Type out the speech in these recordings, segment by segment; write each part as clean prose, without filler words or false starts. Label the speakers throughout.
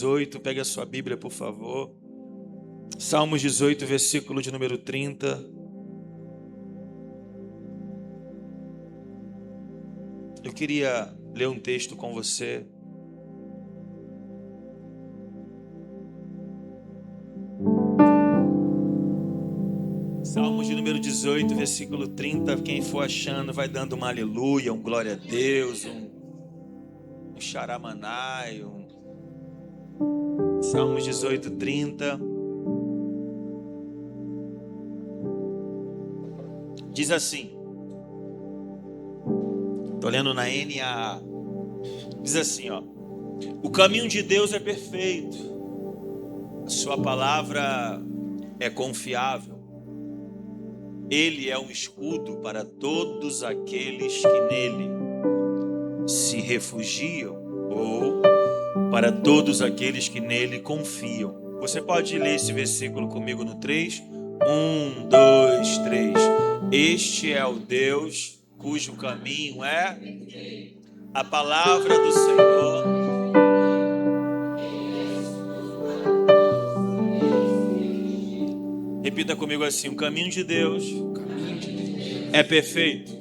Speaker 1: 18, pegue a sua Bíblia, por favor. Salmos 18, versículo de número 30. Eu queria ler um texto com você. Salmos de número 18, versículo 30. Quem for achando, vai dando uma aleluia, um glória a Deus, um xaramanai, Salmos 18, 30. Diz assim, estou lendo na NAA, diz assim, o caminho de Deus é perfeito, a sua palavra é confiável, ele é um escudo para todos aqueles que nele se refugiam, ou para todos aqueles que nele confiam. Você pode ler esse versículo comigo no 3? 1, 2, 3. Este é o Deus cujo caminho é a palavra do Senhor. Repita comigo assim: o caminho de Deus é perfeito.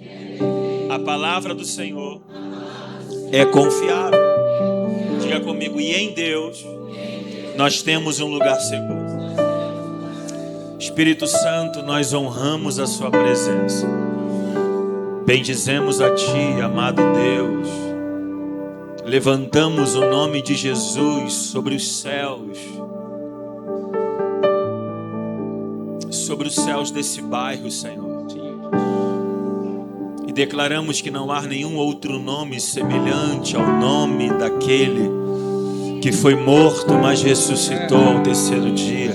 Speaker 1: A palavra do Senhor é confiável. Diga comigo: e em Deus nós temos um lugar seguro. Espírito Santo, nós honramos a sua presença. Bendizemos a Ti, amado Deus. Levantamos o nome de Jesus sobre os céus. Sobre os céus desse bairro, Senhor. E declaramos que não há nenhum outro nome semelhante ao nome daquele que foi morto, mas ressuscitou ao terceiro dia.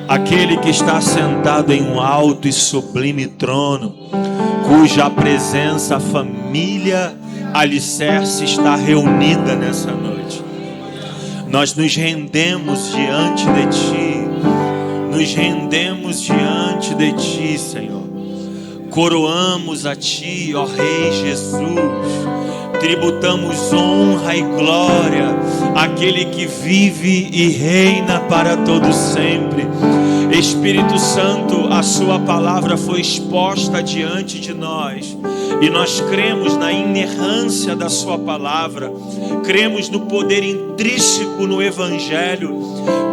Speaker 1: Aquele que está sentado em um alto e sublime trono, cuja presença, família, alicerce está reunida nessa noite. Nós nos rendemos diante de Ti, nos rendemos diante de Ti, Senhor. Coroamos a Ti, ó Rei Jesus, tributamos honra e glória àquele que vive e reina para todo sempre. Espírito Santo, a sua palavra foi exposta diante de nós e nós cremos na inerrância da sua palavra, cremos no poder intrínseco no Evangelho,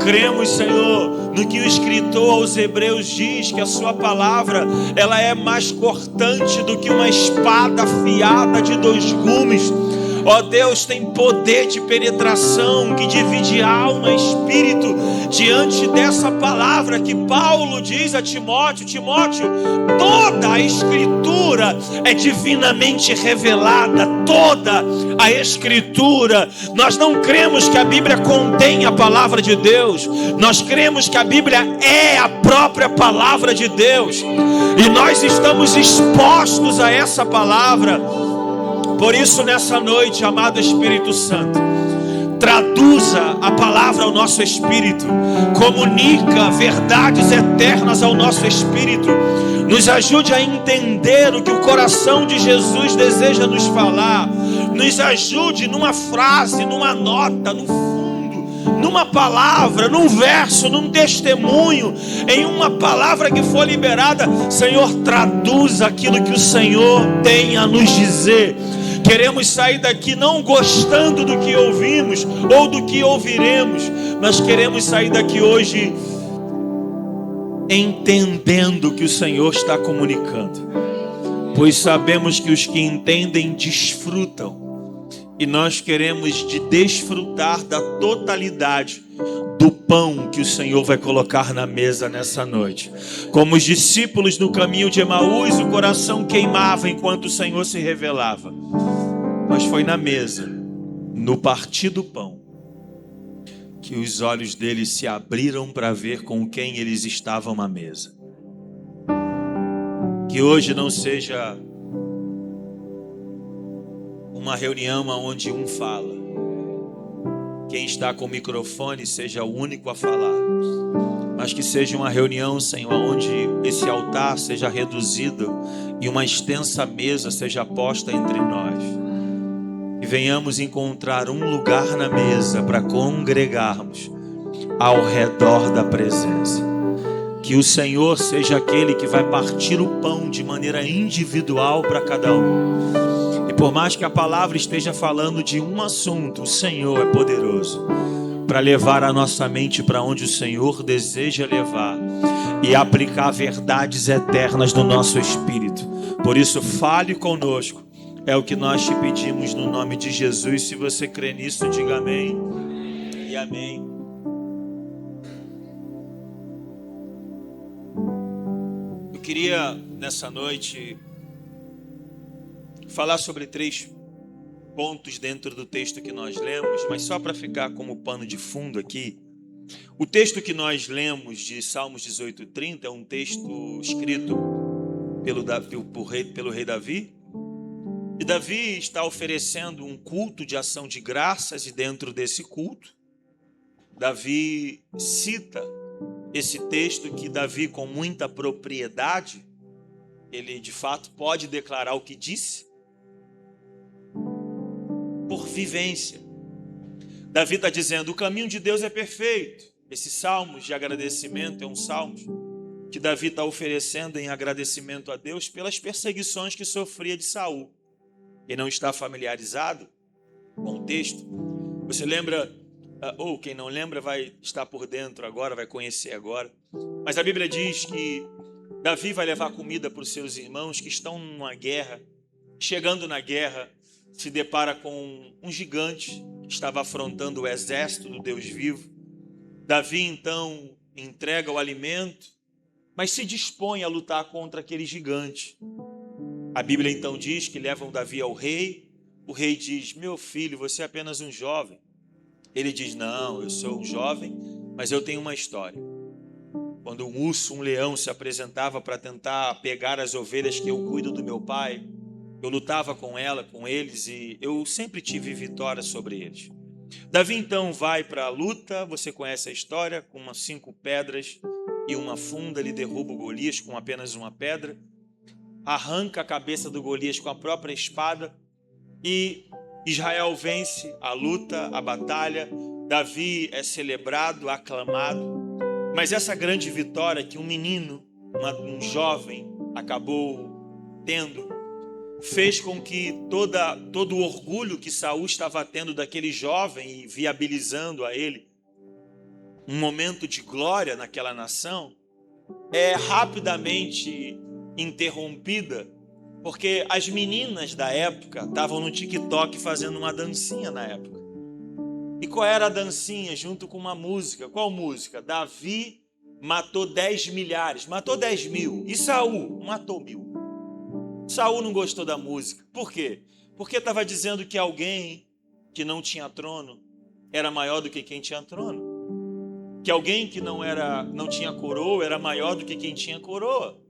Speaker 1: cremos, Senhor, no que o escritor aos Hebreus diz, que a sua palavra ela é mais cortante do que uma espada afiada de 2 gumes. Ó Deus, tem poder de penetração que divide alma e espírito. Diante dessa palavra que Paulo diz a Timóteo: Timóteo, toda a escritura é divinamente revelada, toda a escritura. Nós não cremos que a Bíblia contém a palavra de Deus, nós cremos que a Bíblia é a própria palavra de Deus, e nós estamos expostos a essa palavra. Por isso, nessa noite, amado Espírito Santo, traduza a palavra ao nosso espírito, comunica verdades eternas ao nosso espírito, nos ajude a entender o que o coração de Jesus deseja nos falar, nos ajude numa frase, numa nota, num fundo, numa palavra, num verso, num testemunho, em uma palavra que for liberada. Senhor, traduza aquilo que o Senhor tem a nos dizer. Queremos sair daqui não gostando do que ouvimos ou do que ouviremos, mas queremos sair daqui hoje entendendo o que o Senhor está comunicando, pois sabemos que os que entendem desfrutam, e nós queremos desfrutar da totalidade do pão que o Senhor vai colocar na mesa nessa noite. Como os discípulos no caminho de Emaús, o coração queimava enquanto o Senhor se revelava. Mas foi na mesa, no partir do pão, que os olhos deles se abriram para ver com quem eles estavam à mesa. Que hoje não seja uma reunião onde um fala. Quem está com o microfone seja o único a falar. Mas que seja uma reunião, Senhor, onde esse altar seja reduzido e uma extensa mesa seja posta entre nós. E venhamos encontrar um lugar na mesa para congregarmos ao redor da presença. Que o Senhor seja aquele que vai partir o pão de maneira individual para cada um. E por mais que a palavra esteja falando de um assunto, o Senhor é poderoso para levar a nossa mente para onde o Senhor deseja levar e aplicar verdades eternas no nosso espírito. Por isso, fale conosco. É o que nós te pedimos no nome de Jesus. Se você crê nisso, diga amém e amém. Eu queria, nessa noite, falar sobre 3 pontos dentro do texto que nós lemos, mas só para ficar como pano de fundo aqui. O texto que nós lemos de Salmos 18:30 é um texto escrito pelo rei Davi. E Davi está oferecendo um culto de ação de graças, e dentro desse culto, Davi cita esse texto que Davi, com muita propriedade, ele de fato pode declarar o que disse por vivência. Davi está dizendo: o caminho de Deus é perfeito. Esse salmo de agradecimento é um salmo que Davi está oferecendo em agradecimento a Deus pelas perseguições que sofria de Saul. Quem não está familiarizado com o texto, você lembra, ou quem não lembra vai estar por dentro agora, vai conhecer agora. Mas a Bíblia diz que Davi vai levar comida para os seus irmãos que estão numa guerra. Chegando na guerra, se depara com um gigante que estava afrontando o exército do Deus vivo. Davi então entrega o alimento, mas se dispõe a lutar contra aquele gigante. A Bíblia então diz que levam Davi ao rei. O rei diz: meu filho, você é apenas um jovem. Ele diz: não, eu sou um jovem, mas eu tenho uma história. Quando um urso, um leão se apresentava para tentar pegar as ovelhas que eu cuido do meu pai, eu lutava com eles, e eu sempre tive vitória sobre eles. Davi então vai para a luta, você conhece a história, com umas 5 pedras e uma funda, ele derruba o Golias com apenas uma pedra, arranca a cabeça do Golias com a própria espada, e Israel vence a luta, a batalha. Davi é celebrado, aclamado. Mas essa grande vitória que um menino, um jovem, acabou tendo, fez com que todo o orgulho que Saul estava tendo daquele jovem e viabilizando a ele um momento de glória naquela nação, é rapidamente interrompida, porque as meninas da época estavam no TikTok fazendo uma dancinha na época. E qual era a dancinha junto com uma música? Qual música? Davi matou 10 milhares, matou 10 mil. E Saul matou 1000. Saul não gostou da música. Por quê? Porque estava dizendo que alguém que não tinha trono era maior do que quem tinha trono. Que alguém que não tinha coroa era maior do que quem tinha coroa.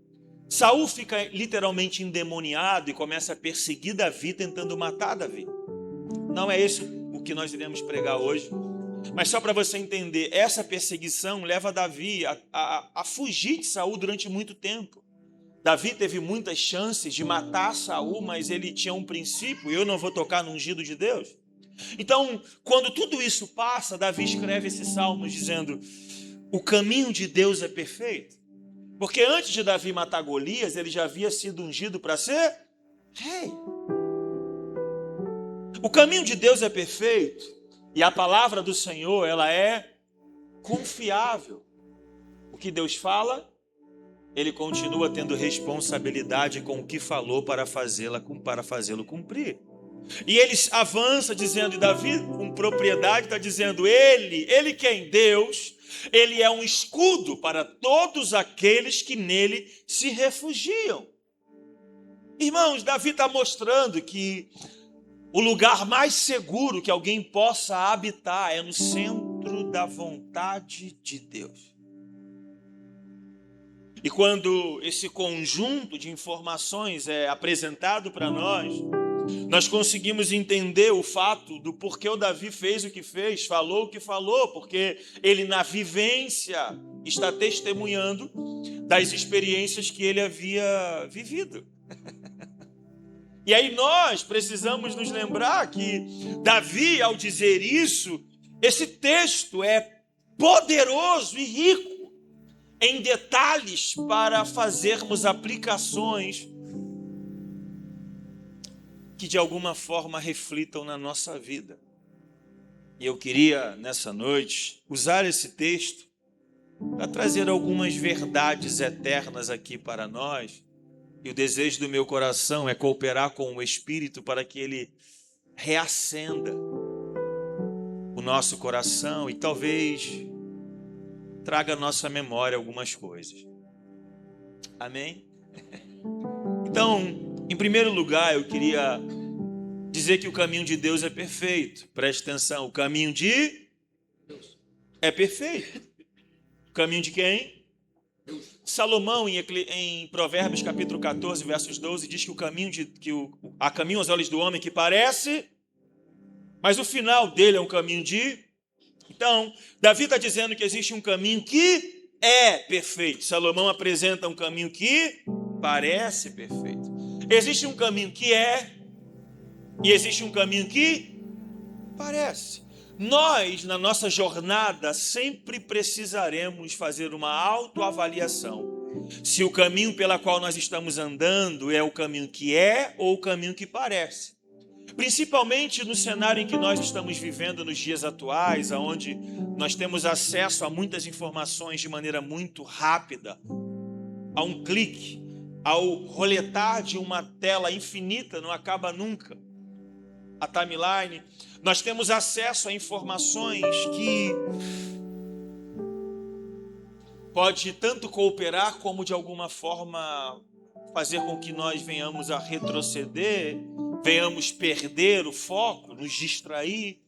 Speaker 1: Saul fica literalmente endemoniado e começa a perseguir Davi, tentando matar Davi. Não é esse o que nós iremos pregar hoje. Mas só para você entender, essa perseguição leva Davi a fugir de Saul durante muito tempo. Davi teve muitas chances de matar Saul, mas ele tinha um princípio: eu não vou tocar no ungido de Deus. Então, quando tudo isso passa, Davi escreve esse salmo dizendo: o caminho de Deus é perfeito. Porque antes de Davi matar Golias, ele já havia sido ungido para ser rei. O caminho de Deus é perfeito e a palavra do Senhor, ela é confiável. O que Deus fala, ele continua tendo responsabilidade com o que falou para fazê-lo cumprir. E ele avança dizendo, e Davi com propriedade está dizendo, ele quem? Deus, ele é um escudo para todos aqueles que nele se refugiam. Irmãos, Davi está mostrando que o lugar mais seguro que alguém possa habitar é no centro da vontade de Deus. E quando esse conjunto de informações é apresentado para nós conseguimos entender o fato do porquê o Davi fez o que fez, falou o que falou, porque ele na vivência está testemunhando das experiências que ele havia vivido. E aí nós precisamos nos lembrar que Davi, ao dizer isso, esse texto é poderoso e rico em detalhes para fazermos aplicações que de alguma forma reflitam na nossa vida. E eu queria, nessa noite, usar esse texto para trazer algumas verdades eternas aqui para nós. E o desejo do meu coração é cooperar com o Espírito para que ele reacenda o nosso coração e talvez traga à nossa memória algumas coisas. Amém? Então, em primeiro lugar, eu queria dizer que o caminho de Deus é perfeito. Preste atenção, o caminho de Deus é perfeito. O caminho de quem? Deus. Salomão, em Provérbios capítulo 14, versos 12, diz que há caminho aos olhos do homem que parece, mas o final dele é um caminho de... Então, Davi está dizendo que existe um caminho que é perfeito. Salomão apresenta um caminho que parece perfeito. Existe um caminho que é, e existe um caminho que parece. Nós, na nossa jornada, sempre precisaremos fazer uma autoavaliação. Se o caminho pela qual nós estamos andando é o caminho que é ou o caminho que parece. Principalmente no cenário em que nós estamos vivendo nos dias atuais, onde nós temos acesso a muitas informações de maneira muito rápida, a um clique, ao roletar de uma tela infinita, não acaba nunca. A timeline, nós temos acesso a informações que pode tanto cooperar como de alguma forma fazer com que nós venhamos a retroceder, venhamos perder o foco, nos distrair.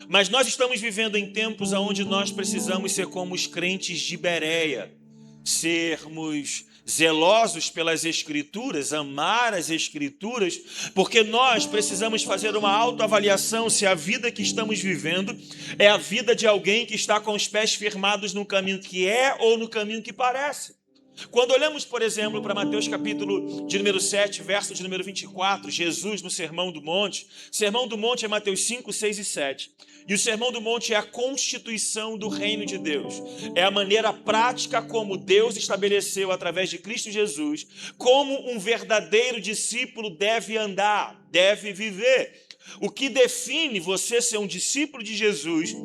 Speaker 1: Mas nós estamos vivendo em tempos onde nós precisamos ser como os crentes de Bereia, sermos zelosos pelas Escrituras, amar as Escrituras, porque nós precisamos fazer uma autoavaliação se a vida que estamos vivendo é a vida de alguém que está com os pés firmados no caminho que é ou no caminho que parece. Quando olhamos, por exemplo, para Mateus capítulo de número 7, verso de número 24, Jesus no Sermão do Monte. Sermão do Monte é Mateus 5, 6 e 7. E o Sermão do Monte é a constituição do reino de Deus. É a maneira prática como Deus estabeleceu através de Cristo Jesus, como um verdadeiro discípulo deve andar, deve viver. O que define você ser um discípulo de Jesus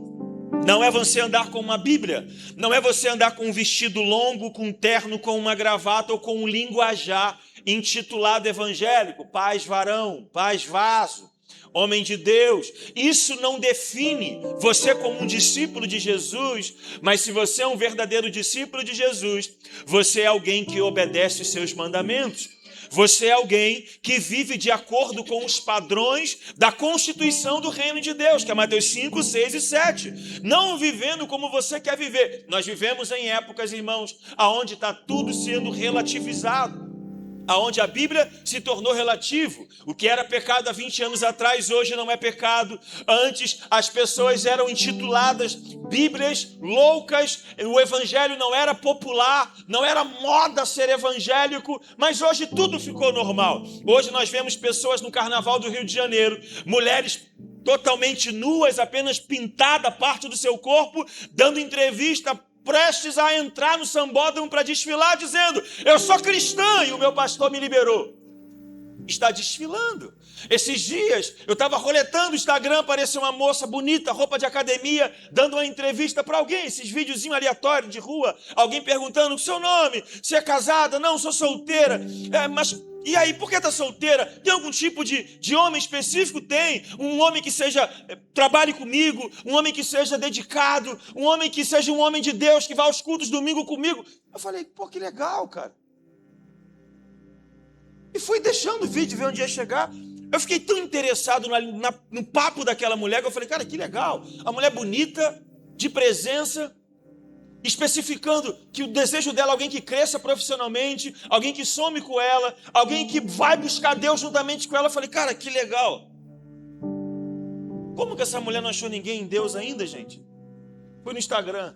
Speaker 1: não é você andar com uma Bíblia, não é você andar com um vestido longo, com um terno, com uma gravata ou com um linguajar intitulado evangélico, paz varão, paz vaso, homem de Deus. Isso não define você como um discípulo de Jesus, mas se você é um verdadeiro discípulo de Jesus, você é alguém que obedece os seus mandamentos. Você é alguém que vive de acordo com os padrões da constituição do reino de Deus, que é Mateus 5, 6 e 7. Não vivendo como você quer viver. Nós vivemos em épocas, irmãos, onde está tudo sendo relativizado. Aonde a Bíblia se tornou relativo. O que era pecado há 20 anos atrás, hoje não é pecado. Antes, as pessoas eram intituladas Bíblias loucas, o evangelho não era popular, não era moda ser evangélico, mas hoje tudo ficou normal. Hoje nós vemos pessoas no Carnaval do Rio de Janeiro, mulheres totalmente nuas, apenas pintada parte do seu corpo, dando entrevista, prestes a entrar no sambódromo para desfilar, dizendo: eu sou cristã e o meu pastor me liberou. Está desfilando. Esses dias eu estava roletando o Instagram, apareceu uma moça bonita, roupa de academia, dando uma entrevista para alguém, esses videozinhos aleatórios de rua, alguém perguntando o seu nome, se é casada, não, sou solteira, mas... E aí, por que está solteira? Tem algum tipo de homem específico? Tem. Um homem que trabalhe comigo, um homem que seja dedicado, um homem que seja um homem de Deus, que vá aos cultos domingo comigo. Eu falei, pô, que legal, cara. E fui deixando o vídeo, ver onde ia chegar. Eu fiquei tão interessado no papo daquela mulher, que eu falei, cara, que legal. A mulher bonita, de presença, especificando que o desejo dela é alguém que cresça profissionalmente, alguém que some com ela, alguém que vai buscar Deus juntamente com ela. Eu falei, cara, que legal. Como que essa mulher não achou ninguém em Deus ainda, gente? Foi no Instagram.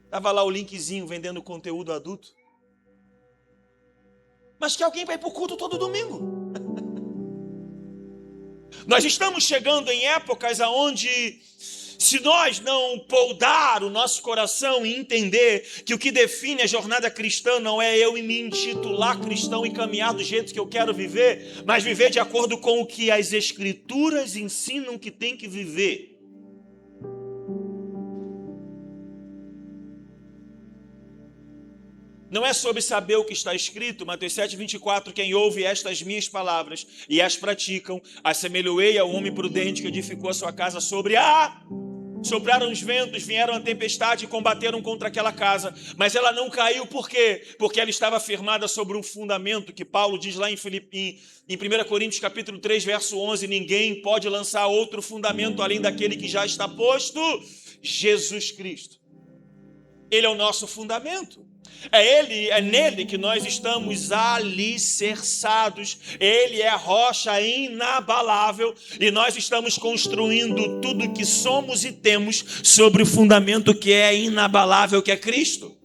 Speaker 1: Tava lá o linkzinho vendendo conteúdo adulto. Mas que alguém vai pro culto todo domingo. Nós estamos chegando em épocas onde, se nós não poldar o nosso coração e entender que o que define a jornada cristã não é eu me intitular cristão e caminhar do jeito que eu quero viver, mas viver de acordo com o que as Escrituras ensinam que tem que viver. Não é sobre saber o que está escrito, Mateus 7,24, quem ouve estas minhas palavras e as praticam, assemelhei ao homem prudente que edificou a sua casa sobre a... Sopraram os ventos, vieram a tempestade e combateram contra aquela casa, mas ela não caiu, por quê? Porque ela estava firmada sobre um fundamento que Paulo diz lá em 1 Coríntios capítulo 3, verso 11, ninguém pode lançar outro fundamento além daquele que já está posto, Jesus Cristo. Ele é o nosso fundamento. É nele que nós estamos alicerçados. Ele é a rocha inabalável e nós estamos construindo tudo que somos e temos sobre o fundamento que é inabalável, que é Cristo.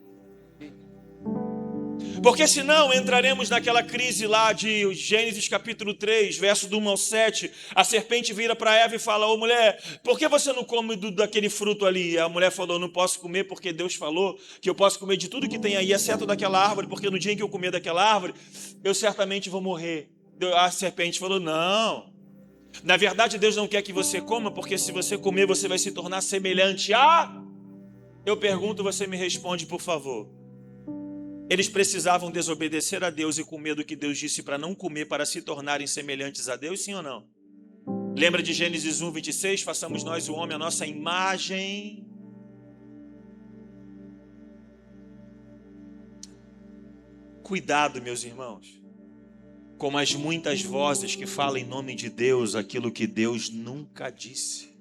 Speaker 1: Porque senão entraremos naquela crise lá de Gênesis capítulo 3, verso do 1 ao 7. A serpente vira para Eva e fala, ô mulher, por que você não come daquele fruto ali? A mulher falou, não posso comer porque Deus falou que eu posso comer de tudo que tem aí, exceto daquela árvore, porque no dia em que eu comer daquela árvore, eu certamente vou morrer. A serpente falou, não. Na verdade, Deus não quer que você coma, porque se você comer, você vai se tornar semelhante a... Eu pergunto, você me responde, por favor. Eles precisavam desobedecer a Deus e comer do que Deus disse para não comer, para se tornarem semelhantes a Deus, sim ou não? Lembra de Gênesis 1, 26? Façamos nós o homem a nossa imagem. Cuidado, meus irmãos, com as muitas vozes que falam em nome de Deus aquilo que Deus nunca disse.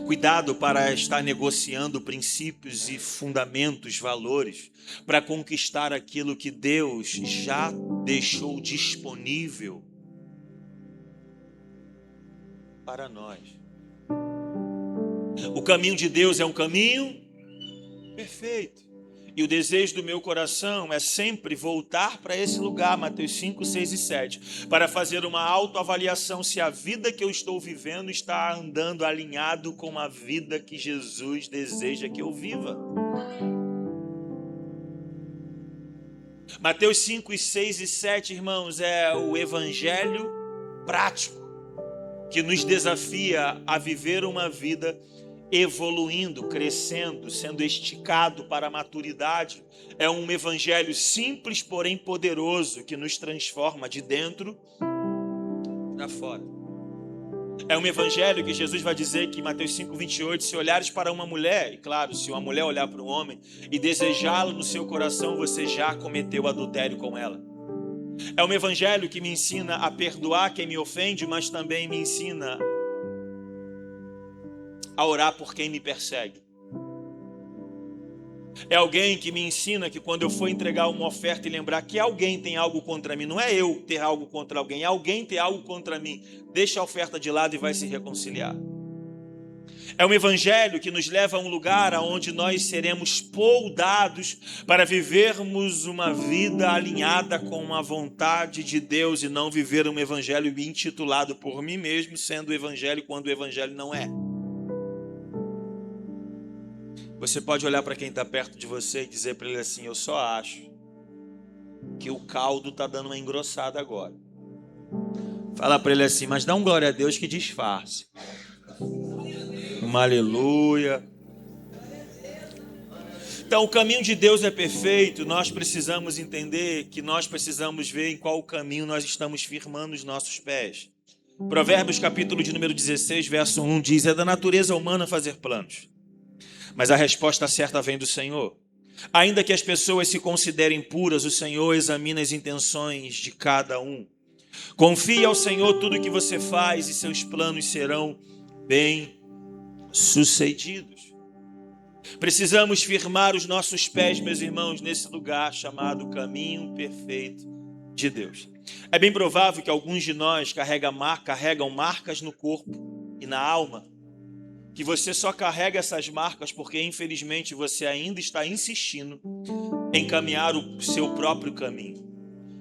Speaker 1: Cuidado para estar negociando princípios e fundamentos, valores, para conquistar aquilo que Deus já deixou disponível para nós. O caminho de Deus é um caminho perfeito. E o desejo do meu coração é sempre voltar para esse lugar, Mateus 5, 6 e 7, para fazer uma autoavaliação se a vida que eu estou vivendo está andando alinhado com a vida que Jesus deseja que eu viva. Mateus 5, 6 e 7, irmãos, é o evangelho prático que nos desafia a viver uma vida evoluindo, crescendo, sendo esticado para a maturidade. É um evangelho simples, porém poderoso, que nos transforma de dentro para fora. É um evangelho que Jesus vai dizer que em Mateus 5, 28, se olhares para uma mulher, e claro, se uma mulher olhar para um homem e desejá-lo no seu coração, você já cometeu adultério com ela. É um evangelho que me ensina a perdoar quem me ofende, mas também me ensina a orar por quem me persegue. É alguém que me ensina que quando eu for entregar uma oferta e lembrar que alguém tem algo contra mim, não é eu ter algo contra alguém, é alguém ter algo contra mim, deixa a oferta de lado e vai se reconciliar. É um evangelho que nos leva a um lugar onde nós seremos poldados para vivermos uma vida alinhada com a vontade de Deus e não viver um evangelho intitulado por mim mesmo, sendo o evangelho quando o evangelho não é. Você pode olhar para quem está perto de você e dizer para ele assim, eu só acho que o caldo está dando uma engrossada agora. Fala para ele assim, mas dá um glória a Deus que disfarce. Uma aleluia. Então o caminho de Deus é perfeito, nós precisamos entender que nós precisamos ver em qual caminho nós estamos firmando os nossos pés. Provérbios capítulo de número 16, verso 1 diz, é da natureza humana fazer planos, mas a resposta certa vem do Senhor. Ainda que as pessoas se considerem puras, o Senhor examina as intenções de cada um. Confie ao Senhor tudo o que você faz e seus planos serão bem-sucedidos. Precisamos firmar os nossos pés, meus irmãos, nesse lugar chamado caminho perfeito de Deus. É bem provável que alguns de nós carregam marcas no corpo e na alma, que você só carrega essas marcas porque, infelizmente, você ainda está insistindo em caminhar o seu próprio caminho.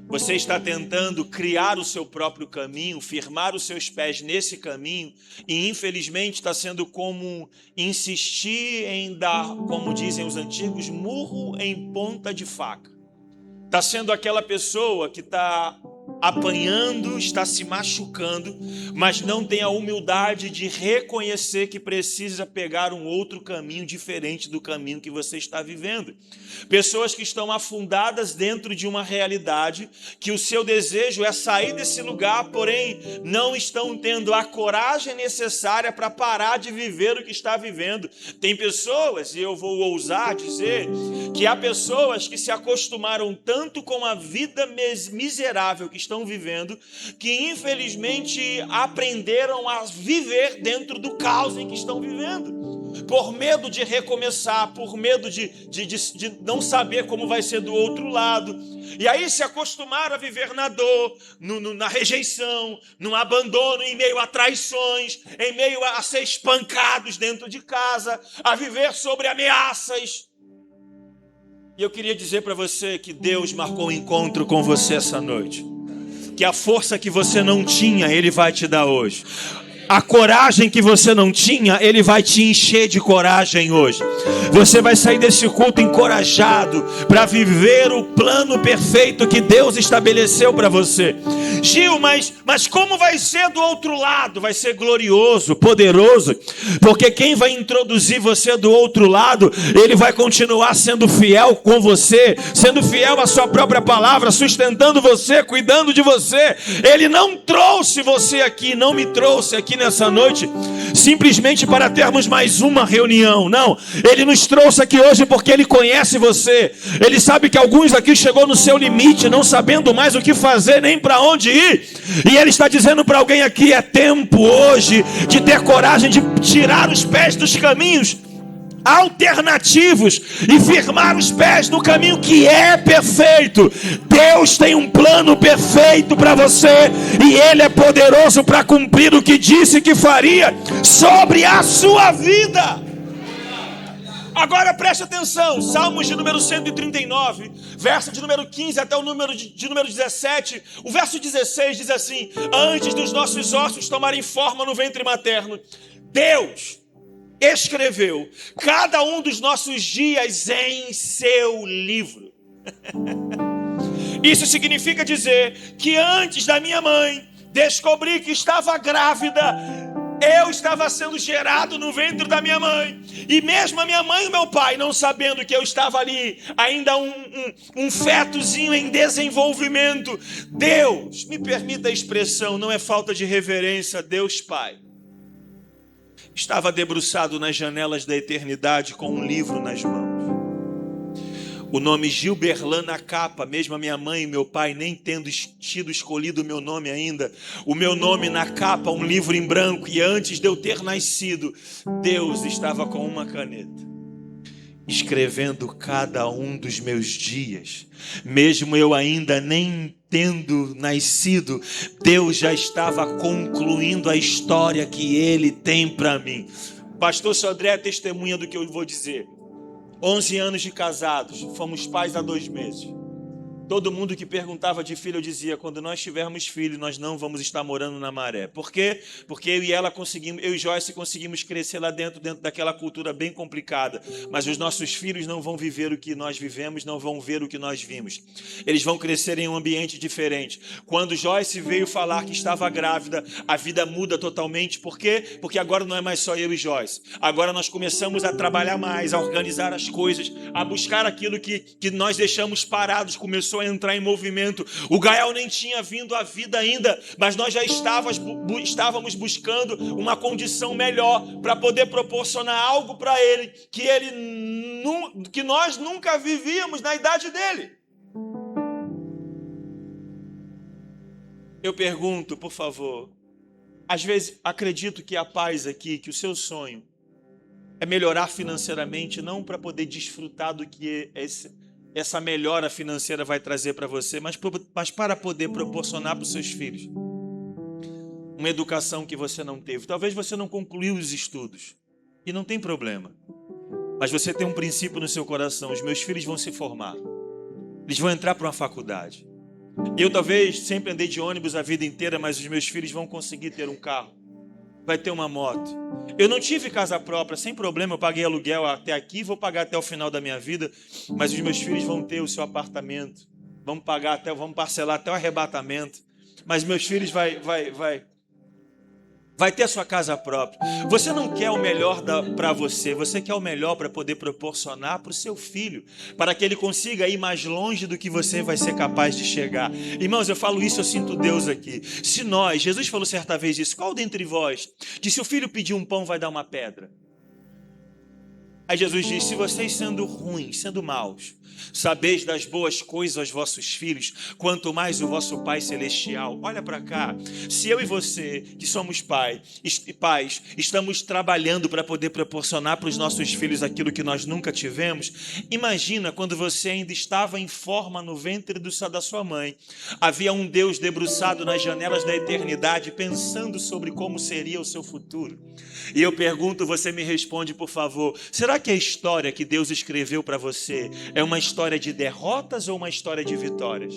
Speaker 1: Você está tentando criar o seu próprio caminho, firmar os seus pés nesse caminho e infelizmente está sendo como insistir em dar, como dizem os antigos, murro em ponta de faca. Está sendo aquela pessoa que está apanhando, está se machucando, mas não tem a humildade de reconhecer que precisa pegar um outro caminho diferente do caminho que você está vivendo. Pessoas que estão afundadas dentro de uma realidade, que o seu desejo é sair desse lugar, porém não estão tendo a coragem necessária para parar de viver o que está vivendo. Tem pessoas, e eu vou ousar dizer, que há pessoas que se acostumaram tanto com a vida miserável que estão vivendo, que infelizmente aprenderam a viver dentro do caos em que estão vivendo, por medo de recomeçar, por medo de não saber como vai ser do outro lado, e aí se acostumaram a viver na dor, na rejeição, no abandono, em meio a traições, em meio a ser espancados dentro de casa, a viver sobre ameaças. E eu queria dizer para você que Deus marcou um encontro com você essa noite. Que a força que você não tinha, Ele vai te dar hoje. A coragem que você não tinha, Ele vai te encher de coragem hoje. Você vai sair desse culto encorajado para viver o plano perfeito que Deus estabeleceu para você. Gil, mas como vai ser do outro lado? Vai ser glorioso, poderoso, porque quem vai introduzir você do outro lado, Ele vai continuar sendo fiel com você, sendo fiel à sua própria palavra, sustentando você, cuidando de você. Ele não trouxe você aqui, não me trouxe aqui nessa noite simplesmente para termos mais uma reunião. Não, Ele nos trouxe aqui hoje porque Ele conhece você. Ele sabe que alguns aqui chegou no seu limite, não sabendo mais o que fazer nem para onde ir, e Ele está dizendo para alguém aqui: é tempo hoje de ter coragem de tirar os pés dos caminhos alternativos e firmar os pés no caminho que é perfeito. Deus tem um plano perfeito para você e Ele é poderoso para cumprir o que disse que faria sobre a sua vida. Agora preste atenção, Salmos de número 139, verso de número 15 até o número de número 17, o verso 16 diz assim: antes dos nossos ossos tomarem forma no ventre materno, Deus escreveu cada um dos nossos dias em seu livro. Isso significa dizer que antes da minha mãe descobrir que estava grávida, eu estava sendo gerado no ventre da minha mãe. E mesmo a minha mãe e meu pai não sabendo que eu estava ali, ainda um fetozinho em desenvolvimento, Deus, me permita a expressão, não é falta de reverência, Deus Pai estava debruçado nas janelas da eternidade com um livro nas mãos. O nome Gilberlan na capa, mesmo a minha mãe e meu pai nem tendo tido escolhido o meu nome ainda. O meu nome na capa, um livro em branco, e antes de eu ter nascido, Deus estava com uma caneta, escrevendo cada um dos meus dias. Mesmo eu ainda nem tendo nascido, Deus já estava concluindo a história que Ele tem para mim. Pastor Sodré é testemunha do que eu vou dizer. 11 anos de casados, fomos pais há 2 meses. Todo mundo que perguntava de filho, eu dizia: quando nós tivermos filho, nós não vamos estar morando na maré. Por quê? Porque eu e Joyce conseguimos crescer lá dentro daquela cultura bem complicada. Mas os nossos filhos não vão viver o que nós vivemos, não vão ver o que nós vimos. Eles vão crescer em um ambiente diferente. Quando Joyce veio falar que estava grávida, a vida muda totalmente. Por quê? Porque agora não é mais só eu e Joyce. Agora nós começamos a trabalhar mais, a organizar as coisas, a buscar aquilo que nós deixamos parados. Começou a entrar em movimento. O Gael nem tinha vindo à vida ainda, mas nós já estávamos buscando uma condição melhor para poder proporcionar algo para ele que nós nunca vivíamos na idade dele. Eu pergunto, por favor, às vezes acredito que há pais aqui, que o seu sonho é melhorar financeiramente, não para poder desfrutar do que essa melhora financeira vai trazer para você, mas para poder proporcionar para os seus filhos uma educação que você não teve. Talvez você não concluiu os estudos, e não tem problema, mas você tem um princípio no seu coração: os meus filhos vão se formar, eles vão entrar para uma faculdade, Eu talvez sempre andei de ônibus a vida inteira, mas os meus filhos vão conseguir ter um carro. Vai ter uma moto. Eu não tive casa própria, sem problema, eu paguei aluguel até aqui, vou pagar até o final da minha vida, mas os meus filhos vão ter o seu apartamento. Vamos parcelar até o arrebatamento. Mas meus filhos vai ter a sua casa própria. Você não quer o melhor para você, você quer o melhor para poder proporcionar para o seu filho, para que ele consiga ir mais longe do que você vai ser capaz de chegar. Irmãos, eu falo isso, eu sinto Deus aqui. Se nós, Jesus falou certa vez isso, qual dentre vós, que se o filho pedir um pão vai dar uma pedra? Aí Jesus diz, se vocês sendo ruins, sendo maus, sabeis das boas coisas aos vossos filhos, quanto mais o vosso Pai Celestial. Olha para cá, se eu e você, que somos pais, estamos trabalhando para poder proporcionar para os nossos filhos aquilo que nós nunca tivemos, imagina quando você ainda estava em forma no ventre da sua mãe, havia um Deus debruçado nas janelas da eternidade, pensando sobre como seria o seu futuro. E eu pergunto, você me responde, por favor, será que a história que Deus escreveu para você é uma história de derrotas ou uma história de vitórias?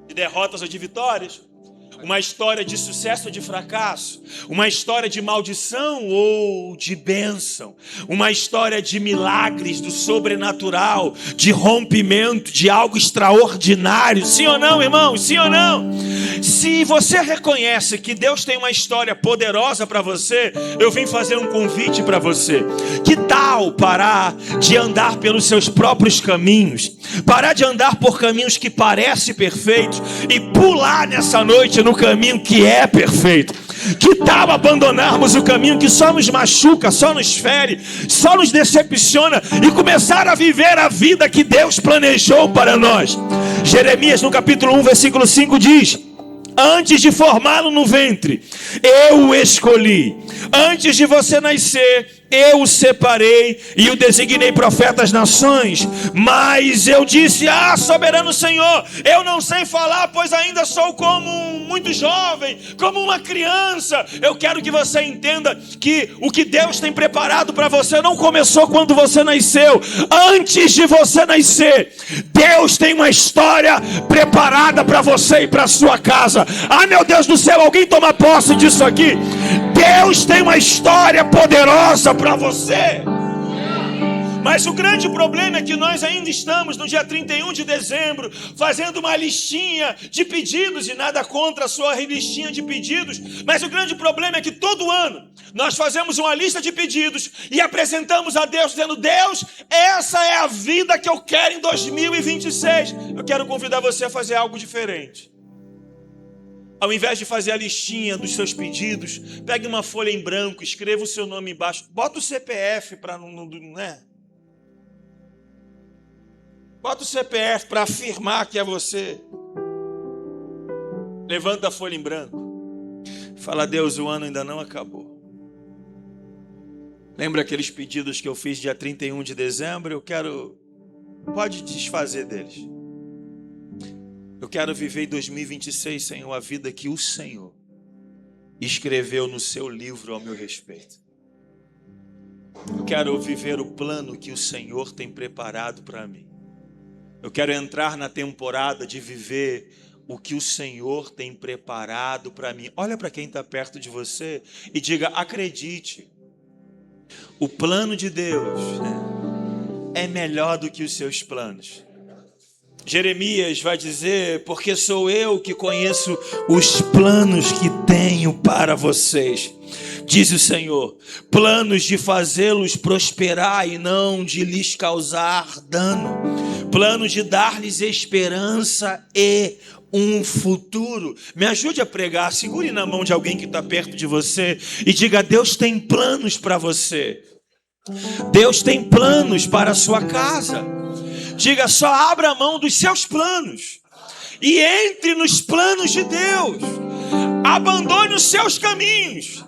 Speaker 1: De derrotas ou de vitórias? Uma história de sucesso ou de fracasso? Uma história de maldição ou de bênção? Uma história de milagres, do sobrenatural, de rompimento, de algo extraordinário? Sim ou não, irmãos? Sim ou não? Se você reconhece que Deus tem uma história poderosa para você, eu vim fazer um convite para você. Que tal parar de andar pelos seus próprios caminhos? Parar de andar por caminhos que parecem perfeitos e pular nessa noite no caminho que é perfeito. Que tal abandonarmos o caminho que só nos machuca, só nos fere, só nos decepciona e começar a viver a vida que Deus planejou para nós? Jeremias no capítulo 1, versículo 5 diz: antes de formá-lo no ventre, eu o escolhi. Antes de você nascer, eu o separei e o designei profeta às nações. Mas eu disse: soberano Senhor, eu não sei falar, pois ainda sou como muito jovem, como uma criança. Eu quero que você entenda que o que Deus tem preparado para você não começou quando você nasceu. Antes de você nascer, Deus tem uma história preparada para você e para sua casa. Meu Deus do céu, alguém toma posse disso aqui. Deus tem uma história poderosa para você. Mas o grande problema é que nós ainda estamos no dia 31 de dezembro fazendo uma listinha de pedidos, e nada contra a sua listinha de pedidos, mas o grande problema é que todo ano nós fazemos uma lista de pedidos e apresentamos a Deus dizendo: Deus, essa é a vida que eu quero em 2026. Eu quero convidar você a fazer algo diferente. Ao invés de fazer a listinha dos seus pedidos, pegue uma folha em branco, escreva o seu nome embaixo, bota o CPF para não, né? Bota o CPF para afirmar que é você. Levanta a folha em branco. Fala: Deus, o ano ainda não acabou. Lembra aqueles pedidos que eu fiz dia 31 de dezembro? Pode desfazer deles. Eu quero viver em 2026, Senhor, a vida que o Senhor escreveu no seu livro ao meu respeito. Eu quero viver o plano que o Senhor tem preparado para mim. Eu quero entrar na temporada de viver o que o Senhor tem preparado para mim. Olha para quem está perto de você e diga: acredite, o plano de Deus é melhor do que os seus planos. Jeremias vai dizer: porque sou eu que conheço os planos que tenho para vocês, diz o Senhor, planos de fazê-los prosperar e não de lhes causar dano, planos de dar-lhes esperança e um futuro. Me ajude a pregar, segure na mão de alguém que está perto de você e diga: Deus tem planos para você. Deus tem planos para a sua casa. Diga: só abra a mão dos seus planos e entre nos planos de Deus. Abandone os seus caminhos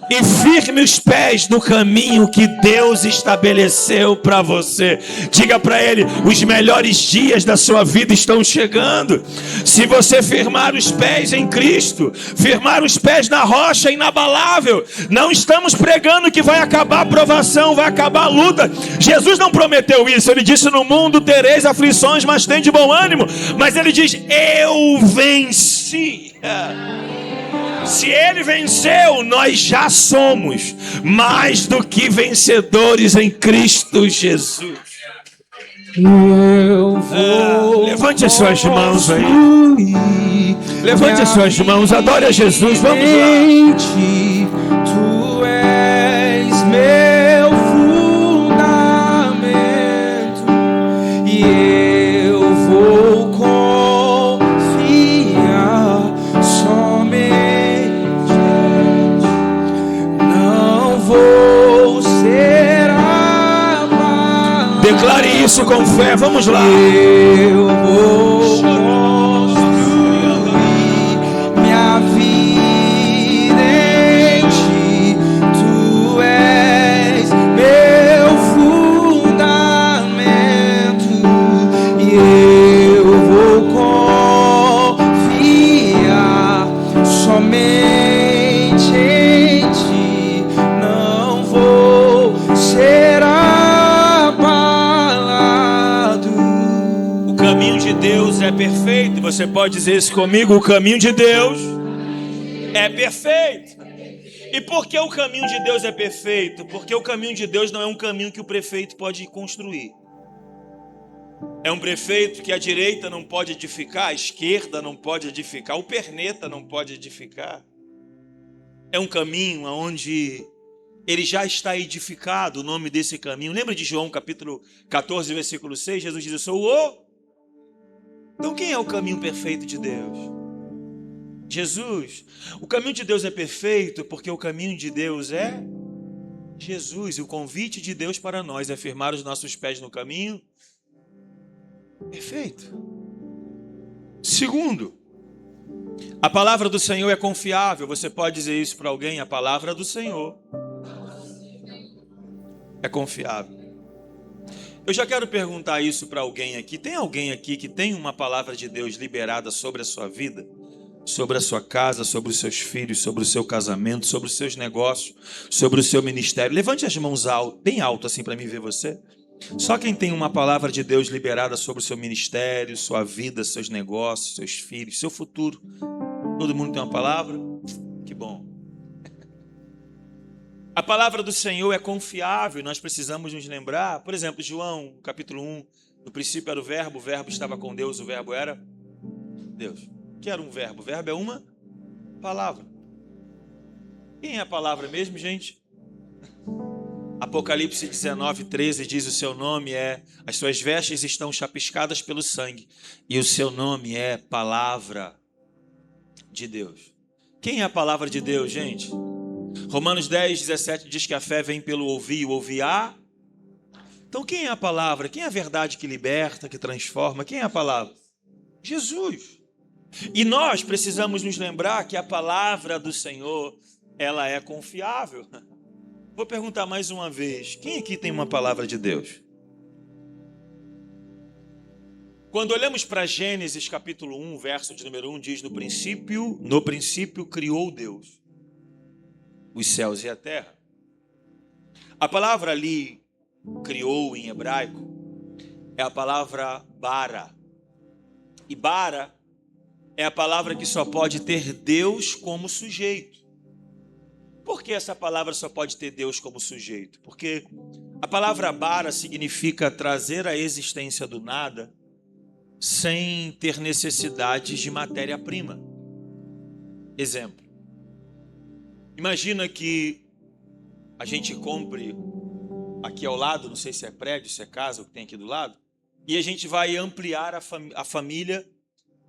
Speaker 1: E firme os pés no caminho que Deus estabeleceu para você. Diga para ele: os melhores dias da sua vida estão chegando. Se você firmar os pés em Cristo, firmar os pés na rocha inabalável. Não estamos pregando que vai acabar a provação, vai acabar a luta. Jesus não prometeu isso. Ele disse: no mundo tereis aflições, mas tem de bom ânimo. Mas ele diz: eu venci. Se ele venceu, nós já somos mais do que vencedores em Cristo Jesus. Levante as suas mãos aí. Levante as suas mãos, adore a Jesus. Vamos lá.
Speaker 2: Tu és meu fundamento e eu vou confiar somente. Não vou ser abalado.
Speaker 1: Declare isso com fé, vamos lá.
Speaker 2: Eu vou construir minha vida em ti. Tu és meu fundamento e eu vou confiar somente em ti. Não vou ser abalado.
Speaker 1: O caminho de Deus é perfeito. Você pode dizer isso comigo? O caminho de Deus é perfeito. E por que o caminho de Deus é perfeito? Porque o caminho de Deus não é um caminho que o prefeito pode construir. É um prefeito que a direita não pode edificar, a esquerda não pode edificar, o perneta não pode edificar. É um caminho onde ele já está edificado, o nome desse caminho. Lembra de João capítulo 14, versículo 6? Jesus diz: eu sou o... Então quem é o caminho perfeito de Deus? Jesus. O caminho de Deus é perfeito porque o caminho de Deus é Jesus. E o convite de Deus para nós é firmar os nossos pés no caminho perfeito. Segundo, a palavra do Senhor é confiável. Você pode dizer isso para alguém? A palavra do Senhor é confiável. Eu já quero perguntar isso para alguém aqui. Tem alguém aqui que tem uma palavra de Deus liberada sobre a sua vida? Sobre a sua casa, sobre os seus filhos, sobre o seu casamento, sobre os seus negócios, sobre o seu ministério? Levante as mãos alto, bem alto assim para mim ver você. Só quem tem uma palavra de Deus liberada sobre o seu ministério, sua vida, seus negócios, seus filhos, seu futuro. Todo mundo tem uma palavra? Que bom. A palavra do Senhor é confiável, nós precisamos nos lembrar. Por exemplo, João, capítulo 1, no princípio era o verbo estava com Deus, o verbo era Deus. O que era um verbo? O verbo é uma palavra. Quem é a palavra mesmo, gente? Apocalipse 19, 13 diz: o seu nome é, as suas vestes estão chapiscadas pelo sangue, e o seu nome é palavra de Deus. Quem é a palavra de Deus, gente? Romanos 10, 17 diz que a fé vem pelo ouvir, o ouvir a... Então quem é a palavra? Quem é a verdade que liberta, que transforma? Quem é a palavra? Jesus. E nós precisamos nos lembrar que a palavra do Senhor, ela é confiável. Vou perguntar mais uma vez, quem aqui tem uma palavra de Deus? Quando olhamos para Gênesis capítulo 1, verso de número 1, diz: no princípio criou Deus os céus e a terra. A palavra ali, criou em hebraico, é a palavra bara. E bara é a palavra que só pode ter Deus como sujeito. Por que essa palavra só pode ter Deus como sujeito? Porque a palavra bara significa trazer a existência do nada sem ter necessidades de matéria-prima. Exemplo. Imagina que a gente compre aqui ao lado, não sei se é prédio, se é casa, o que tem aqui do lado, e a gente vai ampliar a família,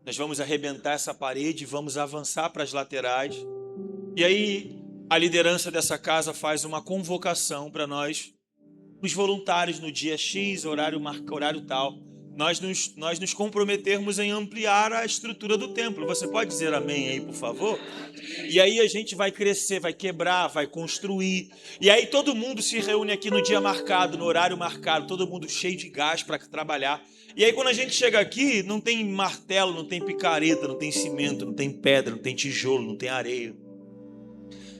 Speaker 1: nós vamos arrebentar essa parede, vamos avançar para as laterais, e aí a liderança dessa casa faz uma convocação para nós, os voluntários no dia X, horário tal, nós nos comprometermos em ampliar a estrutura do templo. Você pode dizer amém aí, por favor? E aí a gente vai crescer, vai quebrar, vai construir. E aí todo mundo se reúne aqui no dia marcado, no horário marcado, todo mundo cheio de gás para trabalhar. E aí quando a gente chega aqui, não tem martelo, não tem picareta, não tem cimento, não tem pedra, não tem tijolo, não tem areia.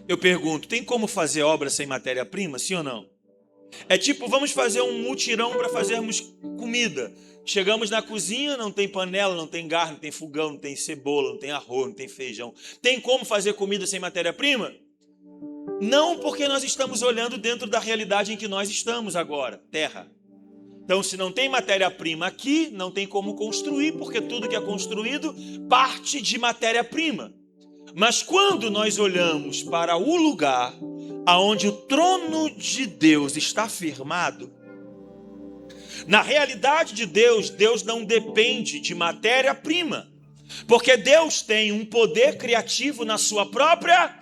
Speaker 1: Eu pergunto, tem como fazer obra sem matéria-prima, sim ou não? É tipo, vamos fazer um mutirão para fazermos comida. Chegamos na cozinha, não tem panela, não tem garfo, não tem fogão, não tem cebola, não tem arroz, não tem feijão. Tem como fazer comida sem matéria-prima? Não, porque nós estamos olhando dentro da realidade em que nós estamos agora, terra. Então, se não tem matéria-prima aqui, não tem como construir, porque tudo que é construído parte de matéria-prima. Mas quando nós olhamos para o lugar aonde o trono de Deus está firmado, na realidade de Deus, Deus não depende de matéria-prima, porque Deus tem um poder criativo na sua própria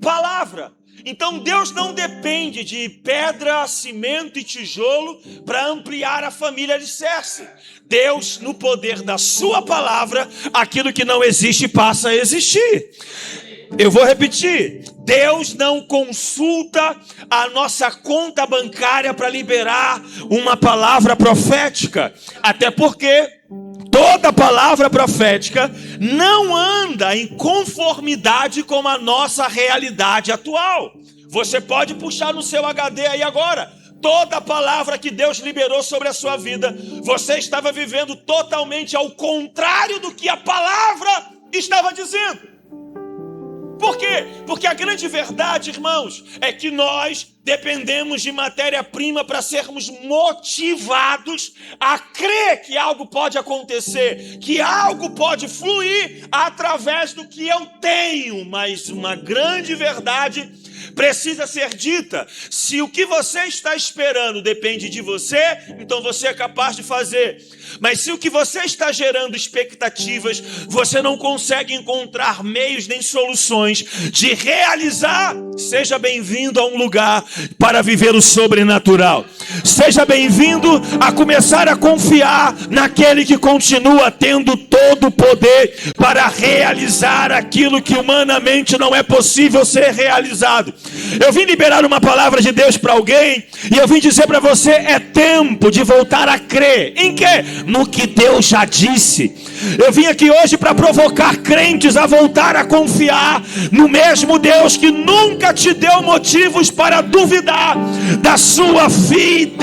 Speaker 1: palavra. Então Deus não depende de pedra, cimento e tijolo para ampliar a família alicerce. Deus, no poder da sua palavra, aquilo que não existe passa a existir. Eu vou repetir, Deus não consulta a nossa conta bancária para liberar uma palavra profética, até porque toda palavra profética não anda em conformidade com a nossa realidade atual. Você pode puxar no seu HD aí agora, toda palavra que Deus liberou sobre a sua vida, você estava vivendo totalmente ao contrário do que a palavra estava dizendo. Por quê? Porque a grande verdade, irmãos, é que nós dependemos de matéria-prima para sermos motivados a crer que algo pode acontecer, que algo pode fluir através do que eu tenho. Mas uma grande verdade precisa ser dita: se o que você está esperando depende de você, então você é capaz de fazer. Mas se o que você está gerando expectativas, você não consegue encontrar meios nem soluções de realizar, seja bem-vindo a um lugar para viver o sobrenatural. Seja bem-vindo a começar a confiar naquele que continua tendo todo o poder para realizar aquilo que humanamente não é possível ser realizado. Eu vim liberar uma palavra de Deus para alguém e eu vim dizer para você: é tempo de voltar a crer. Em quê? No que Deus já disse. Eu vim aqui hoje para provocar crentes a voltar a confiar no mesmo Deus que nunca te deu motivos para duvidar da sua fidelidade.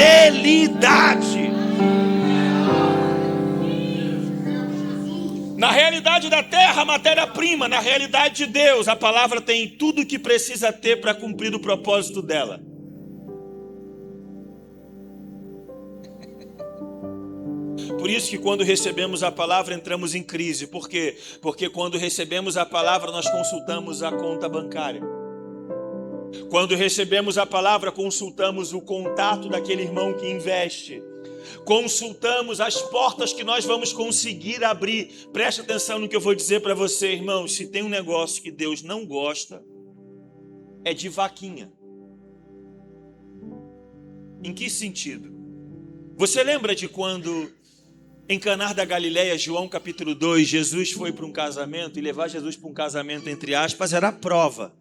Speaker 1: Na realidade da terra, a matéria-prima. Na realidade de Deus, a palavra tem tudo o que precisa ter para cumprir o propósito dela. Por isso que quando recebemos a palavra entramos em crise. Por quê? Porque quando recebemos a palavra nós consultamos a conta bancária. Quando recebemos a palavra consultamos o contato daquele irmão que investe. Consultamos as portas que nós vamos conseguir abrir. Preste atenção no que eu vou dizer para você, irmãos. Se tem um negócio que Deus não gosta, é de vaquinha. Em que sentido? Você lembra de quando em Caná da Galileia, João capítulo 2, Jesus foi para um casamento, e levar Jesus para um casamento, entre aspas, era a prova.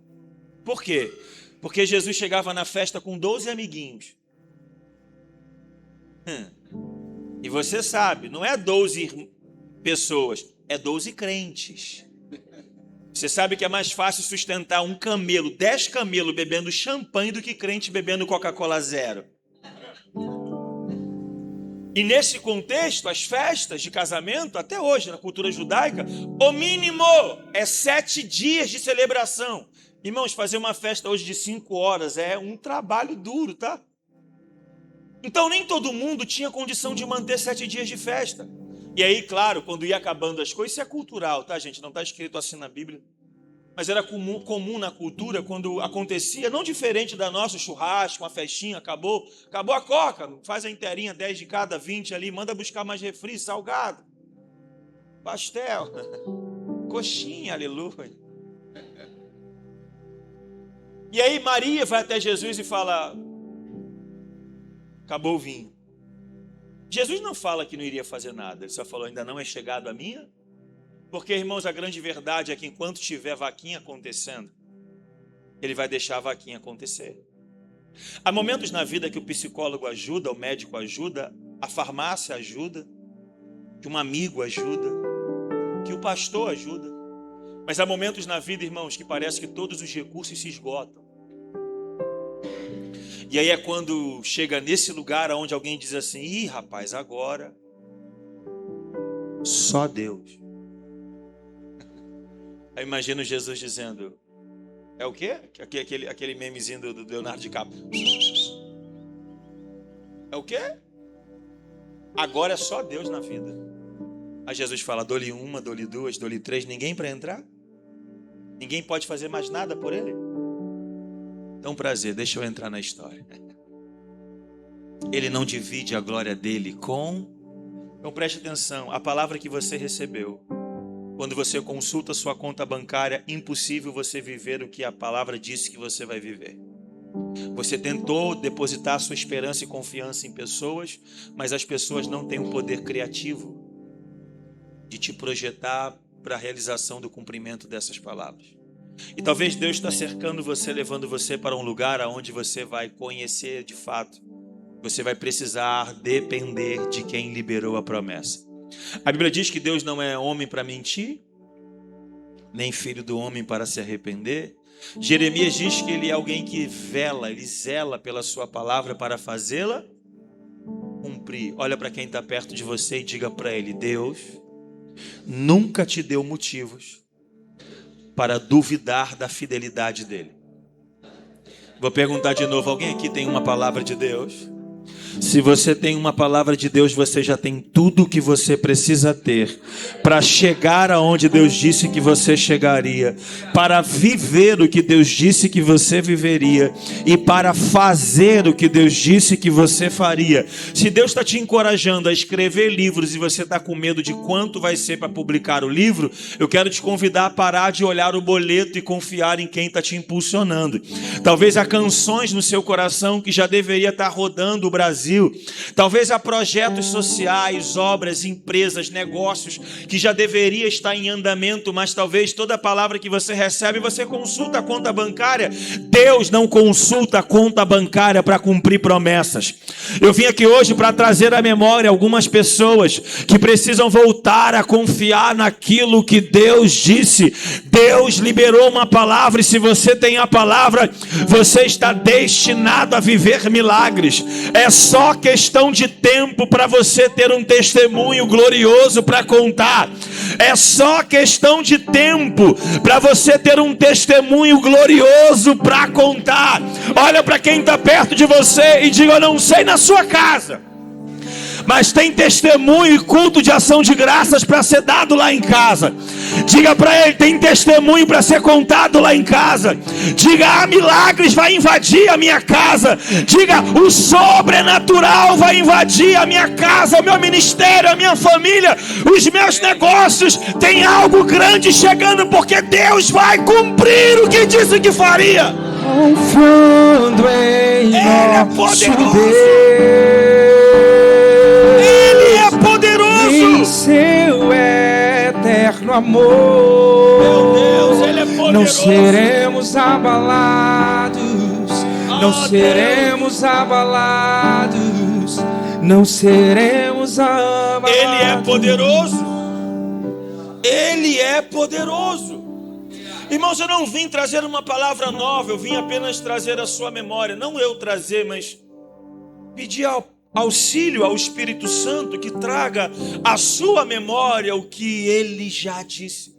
Speaker 1: Por quê? Porque Jesus chegava na festa com 12 amiguinhos. E você sabe, não é 12 pessoas, é 12 crentes. Você sabe que é mais fácil sustentar um camelo, 10 camelos bebendo champanhe do que crente bebendo Coca-Cola zero. E nesse contexto, as festas de casamento, até hoje na cultura judaica, o mínimo é 7 dias de celebração. Irmãos, fazer uma festa hoje de 5 horas é um trabalho duro, tá? Então nem todo mundo tinha condição de manter 7 dias de festa. E aí, claro, quando ia acabando as coisas, isso é cultural, tá, gente? Não está escrito assim na Bíblia. Mas era comum na cultura, quando acontecia, não diferente da nossa, churrasco, uma festinha, acabou a coca, faz a inteirinha, 10 de cada, 20 ali, manda buscar mais refri, salgado, pastel, coxinha, aleluia. E aí Maria vai até Jesus e fala: acabou o vinho. Jesus não fala que não iria fazer nada, ele só falou, ainda não é chegado a minha. Porque, irmãos, a grande verdade é que enquanto tiver vaquinha acontecendo, ele vai deixar a vaquinha acontecer. Há momentos na vida que o psicólogo ajuda, o médico ajuda, a farmácia ajuda, que um amigo ajuda, que o pastor ajuda. Mas há momentos na vida, irmãos, que parece que todos os recursos se esgotam. E aí é quando chega nesse lugar onde alguém diz assim, ih, rapaz, agora só Deus. Aí imagino Jesus dizendo, é o quê? Aquele memezinho do Leonardo DiCaprio. É o quê? Agora é só Deus na vida. Aí Jesus fala, dou-lhe uma, dou-lhe duas, dou-lhe três, ninguém para entrar? Ninguém pode fazer mais nada por ele? Então, prazer, deixa eu entrar na história. Ele não divide a glória dele com... Então preste atenção, a palavra que você recebeu, quando você consulta sua conta bancária, impossível você viver o que a palavra disse que você vai viver. Você tentou depositar sua esperança e confiança em pessoas, mas as pessoas não têm o poder criativo de te projetar para a realização do cumprimento dessas palavras. E talvez Deus está cercando você, levando você para um lugar onde você vai conhecer de fato. Você vai precisar depender de quem liberou a promessa. A Bíblia diz que Deus não é homem para mentir, nem filho do homem para se arrepender. Jeremias diz que ele é alguém que ele zela pela sua palavra para fazê-la cumprir. Olha para quem está perto de você e diga para ele, Deus nunca te deu motivos para duvidar da fidelidade dele. Vou perguntar de novo, alguém aqui tem uma palavra de Deus? Se você tem uma palavra de Deus, você já tem tudo o que você precisa ter para chegar aonde Deus disse que você chegaria, para viver o que Deus disse que você viveria e para fazer o que Deus disse que você faria. Se Deus está te encorajando a escrever livros e você está com medo de quanto vai ser para publicar o livro, eu quero te convidar a parar de olhar o boleto e confiar em quem está te impulsionando. Talvez há canções no seu coração que já deveria estar rodando o Brasil. Talvez há projetos sociais, obras, empresas, negócios que já deveria estar em andamento, mas talvez toda palavra que você recebe, você consulta a conta bancária. Deus não consulta a conta bancária para cumprir promessas. Eu vim aqui hoje para trazer à memória algumas pessoas que precisam voltar a confiar naquilo que Deus disse. Deus liberou uma palavra e se você tem a palavra, você está destinado a viver milagres. É só questão de tempo para você ter um testemunho glorioso para contar. É só questão de tempo para você ter um testemunho glorioso para contar. Olha para quem está perto de você e diga, eu não sei na sua casa, mas tem testemunho e culto de ação de graças para ser dado lá em casa. Diga para ele, tem testemunho para ser contado lá em casa. Diga, milagres vai invadir a minha casa. Diga, o sobrenatural vai invadir a minha casa, o meu ministério, a minha família, os meus negócios. Tem algo grande chegando porque Deus vai cumprir o que disse que faria.
Speaker 2: Confiando em
Speaker 1: Ele é poderoso.
Speaker 2: Em seu eterno amor,
Speaker 1: meu Deus, Ele é poderoso.
Speaker 2: Não seremos abalados, não seremos abalados, não seremos abalados.
Speaker 1: Ele é poderoso. Ele é poderoso. Irmãos, eu não vim trazer uma palavra nova, eu vim apenas trazer a sua memória. Não eu trazer, mas pedir auxílio ao Espírito Santo que traga à sua memória o que ele já disse.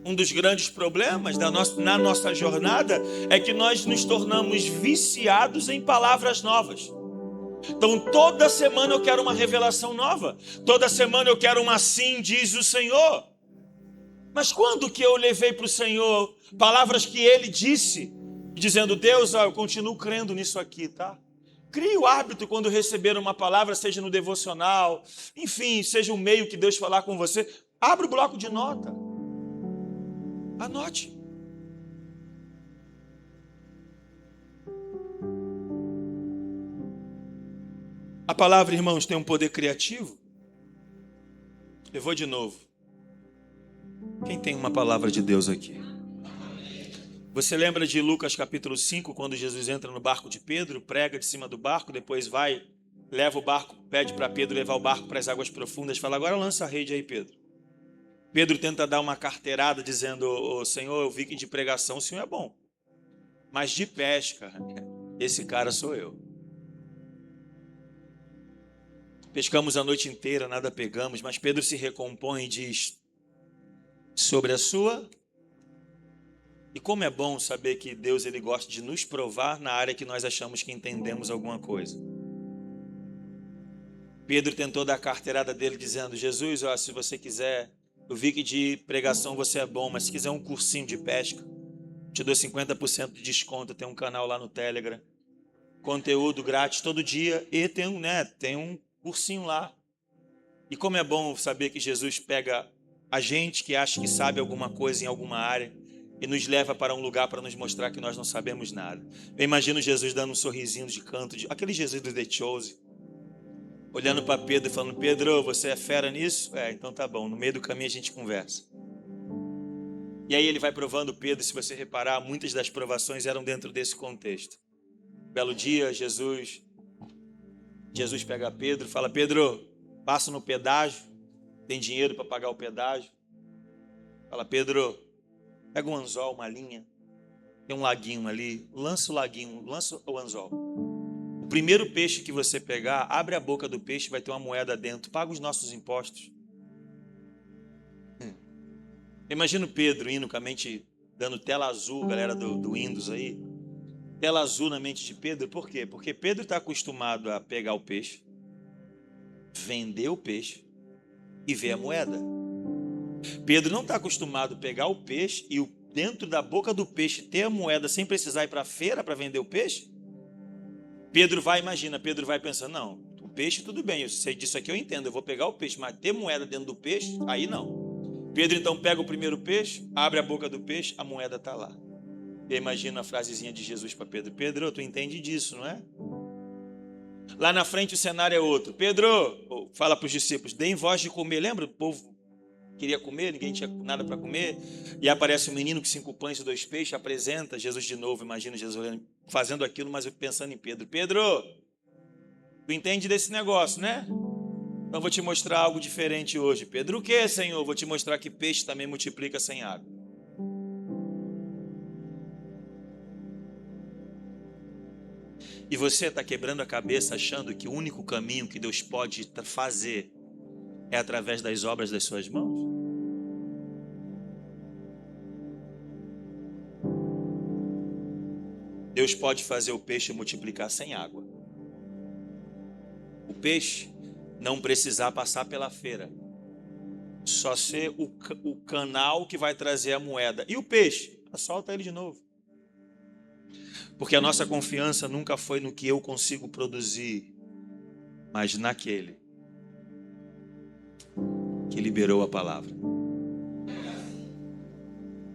Speaker 1: Um dos grandes problemas na nossa jornada é que nós nos tornamos viciados em palavras novas. Então toda semana eu quero uma revelação nova. Toda semana eu quero uma assim diz o Senhor. Mas quando que eu levei para o Senhor palavras que Ele disse, dizendo, Deus, eu continuo crendo nisso aqui, tá? Crie o hábito quando receber uma palavra, seja no devocional, enfim, seja um meio que Deus falar com você. Abra o bloco de nota. Anote. A palavra, irmãos, tem um poder criativo. Eu vou de novo. Quem tem uma palavra de Deus aqui? Você lembra de Lucas capítulo 5, quando Jesus entra no barco de Pedro, prega de cima do barco, depois vai, leva o barco, pede para Pedro levar o barco para as águas profundas, fala, agora lança a rede aí, Pedro. Pedro tenta dar uma carteirada dizendo, ô Senhor, eu vi que de pregação o Senhor é bom, mas de pesca, esse cara sou eu. Pescamos a noite inteira, nada pegamos, mas Pedro se recompõe e diz, sobre a sua... E como é bom saber que Deus ele gosta de nos provar na área que nós achamos que entendemos alguma coisa. Pedro tentou dar a carteirada dele dizendo, Jesus, ó, se você quiser, eu vi que de pregação você é bom, mas se quiser um cursinho de pesca, te dou 50% de desconto, tem um canal lá no Telegram, conteúdo grátis todo dia e tem um cursinho lá. E como é bom saber que Jesus pega a gente que acha que sabe alguma coisa em alguma área e nos leva para um lugar para nos mostrar que nós não sabemos nada. Eu imagino Jesus dando um sorrisinho de canto, aquele Jesus do The Chosen, olhando para Pedro e falando, Pedro, você é fera nisso? Então tá bom, no meio do caminho a gente conversa. E aí ele vai provando Pedro, se você reparar, muitas das provações eram dentro desse contexto. Belo dia, Jesus pega Pedro e fala, Pedro, passa no pedágio, tem dinheiro para pagar o pedágio. Fala, Pedro, pega um anzol, uma linha, tem um laguinho ali, lança o laguinho, lança o anzol. O primeiro peixe que você pegar, abre a boca do peixe, vai ter uma moeda dentro, paga os nossos impostos. Imagina o Pedro indo com a mente, dando tela azul, galera do Windows aí, tela azul na mente de Pedro, por quê? Porque Pedro está acostumado a pegar o peixe, vender o peixe e ver a moeda. Pedro não está acostumado a pegar o peixe e dentro da boca do peixe ter a moeda sem precisar ir para a feira para vender o peixe. Pedro vai pensando, não, o peixe tudo bem, eu sei disso aqui, eu entendo, eu vou pegar o peixe, mas ter moeda dentro do peixe, aí não. Pedro então pega o primeiro peixe, abre a boca do peixe, a moeda está lá. Eu imagino a frasezinha de Jesus para Pedro, Pedro, tu entende disso, não é? Lá na frente o cenário é outro. Pedro, fala para os discípulos, deem voz de comer, lembra? O povo queria comer, ninguém tinha nada para comer, e aparece um menino com 5 pães e 2 peixes, apresenta Jesus de novo, imagina Jesus fazendo aquilo, mas eu pensando em Pedro. Pedro, tu entende desse negócio, né? Então vou te mostrar algo diferente hoje. Pedro, o que, Senhor? Vou te mostrar que peixe também multiplica sem água. E você está quebrando a cabeça achando que o único caminho que Deus pode fazer é através das obras das suas mãos? Deus pode fazer o peixe multiplicar sem água. O peixe não precisar passar pela feira. Só ser o canal que vai trazer a moeda. E o peixe? Solta ele de novo. Porque a nossa confiança nunca foi no que eu consigo produzir, mas naquele que liberou a palavra.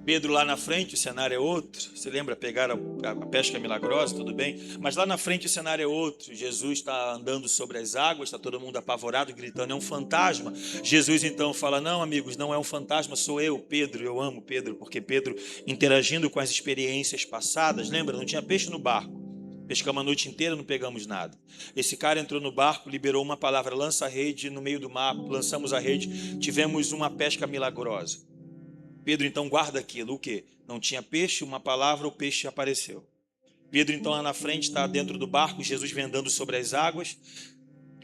Speaker 1: Pedro lá na frente, o cenário é outro. Você lembra, pegar a pesca milagrosa, tudo bem? Mas lá na frente o cenário é outro. Jesus está andando sobre as águas, está todo mundo apavorado, gritando, é um fantasma. Jesus então fala, não amigos, não é um fantasma, sou eu, Pedro. Eu amo Pedro, porque Pedro interagindo com as experiências passadas, lembra, não tinha peixe no barco. Pescamos a noite inteira, não pegamos nada. Esse cara entrou no barco, liberou uma palavra, lança a rede no meio do mar, lançamos a rede, tivemos uma pesca milagrosa. Pedro então guarda aquilo, o quê? Não tinha peixe, uma palavra, o peixe apareceu. Pedro então lá na frente está dentro do barco, Jesus vem andando sobre as águas,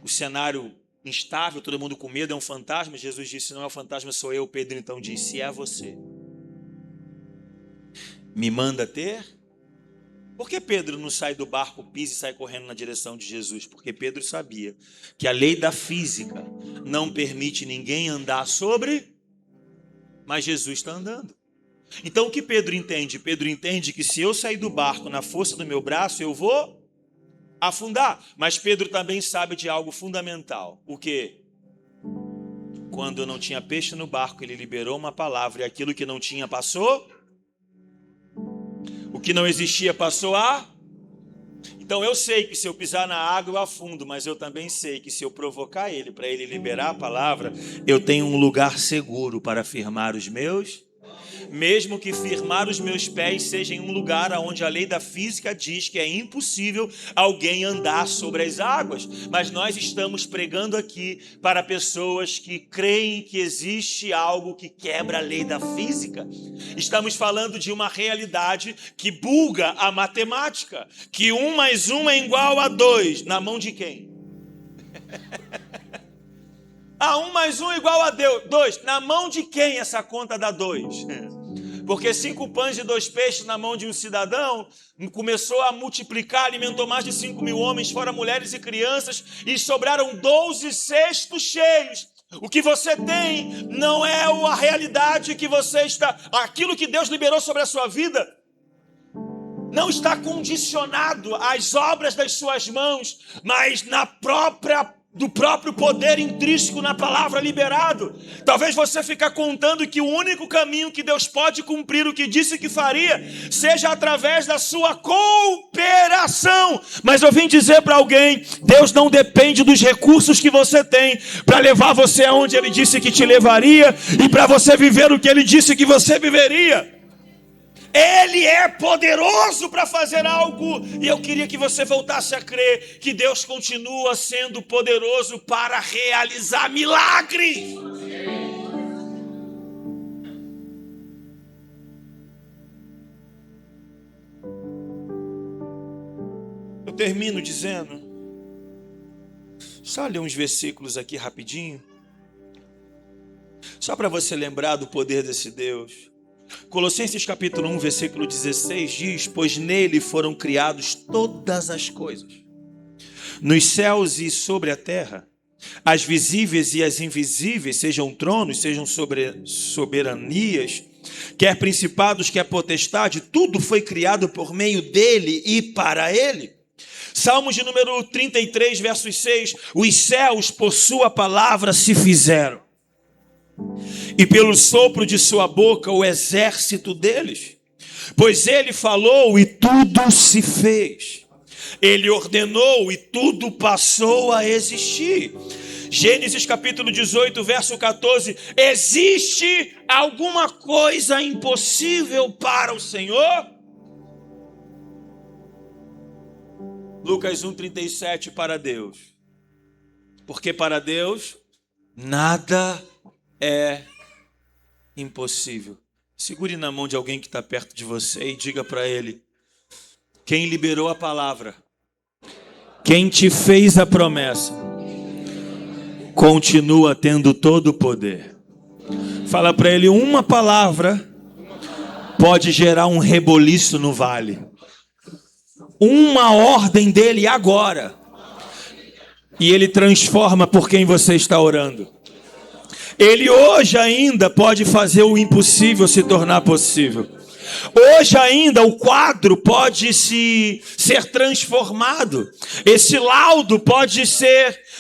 Speaker 1: o cenário instável, todo mundo com medo, é um fantasma. Jesus disse, não é um fantasma, sou eu. Pedro então disse, é você. Me manda ter? Por que Pedro não sai do barco, pisa e sai correndo na direção de Jesus? Porque Pedro sabia que a lei da física não permite ninguém andar sobre... Mas Jesus está andando. Então o que Pedro entende? Pedro entende que se eu sair do barco na força do meu braço, eu vou afundar. Mas Pedro também sabe de algo fundamental. O quê? Quando não tinha peixe no barco, ele liberou uma palavra e aquilo que não tinha passou. O que não existia passou a... Então eu sei que se eu pisar na água eu afundo, mas eu também sei que se eu provocar ele para ele liberar a palavra, eu tenho um lugar seguro para firmar os meus, mesmo que firmar os meus pés seja em um lugar onde a lei da física diz que é impossível alguém andar sobre as águas. Mas nós estamos pregando aqui para pessoas que creem que existe algo que quebra a lei da física. Estamos falando de uma realidade que buga a matemática, que 1 mais 1 é igual a 2, na mão de quem? 1 mais 1 é igual a 2, na mão de quem essa conta dá 2? Porque 5 pães e 2 peixes na mão de um cidadão começou a multiplicar, alimentou mais de 5.000 homens, fora mulheres e crianças, e sobraram 12 cestos cheios. O que você tem não é a realidade que você está... Aquilo que Deus liberou sobre a sua vida não está condicionado às obras das suas mãos, mas do próprio poder intrínseco na palavra liberado. Talvez você fique contando que o único caminho que Deus pode cumprir o que disse que faria seja através da sua cooperação. Mas eu vim dizer para alguém, Deus não depende dos recursos que você tem para levar você aonde Ele disse que te levaria e para você viver o que Ele disse que você viveria. Ele é poderoso para fazer algo. E eu queria que você voltasse a crer que Deus continua sendo poderoso para realizar milagres. Eu termino dizendo, só ler uns versículos aqui rapidinho, só para você lembrar do poder desse Deus. Colossenses capítulo 1, versículo 16 diz: pois nele foram criados todas as coisas, nos céus e sobre a terra, as visíveis e as invisíveis, sejam tronos, sejam soberanias, quer principados, quer potestade, tudo foi criado por meio dele e para ele. Salmos de número 33, versos 6: os céus por sua palavra se fizeram, e pelo sopro de sua boca o exército deles. Pois ele falou e tudo se fez. Ele ordenou e tudo passou a existir. Gênesis capítulo 18, verso 14. Existe alguma coisa impossível para o Senhor? Lucas 1,37, para Deus. Porque para Deus nada é impossível. Segure na mão de alguém que está perto de você e diga para ele: quem liberou a palavra, quem te fez a promessa, continua tendo todo o poder. Fala para ele: uma palavra pode gerar um reboliço no vale. Uma ordem dele agora, e ele transforma por quem você está orando. Ele hoje ainda pode fazer o impossível se tornar possível. Hoje ainda o quadro pode ser transformado. Esse laudo pode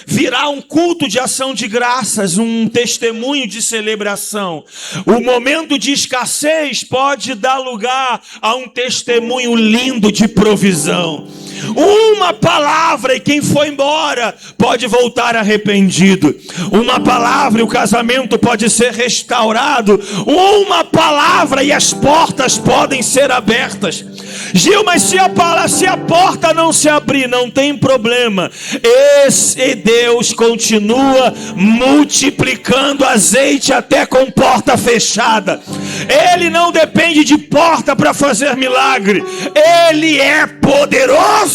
Speaker 1: virar um culto de ação de graças, um testemunho de celebração. O momento de escassez pode dar lugar a um testemunho lindo de provisão. Uma palavra e quem foi embora pode voltar arrependido. Uma palavra e o casamento pode ser restaurado. Uma palavra e as portas podem ser abertas. Gil, mas se a porta não se abrir, não tem problema. Esse Deus continua multiplicando azeite até com porta fechada. Ele não depende de porta para fazer milagre. Ele é poderoso.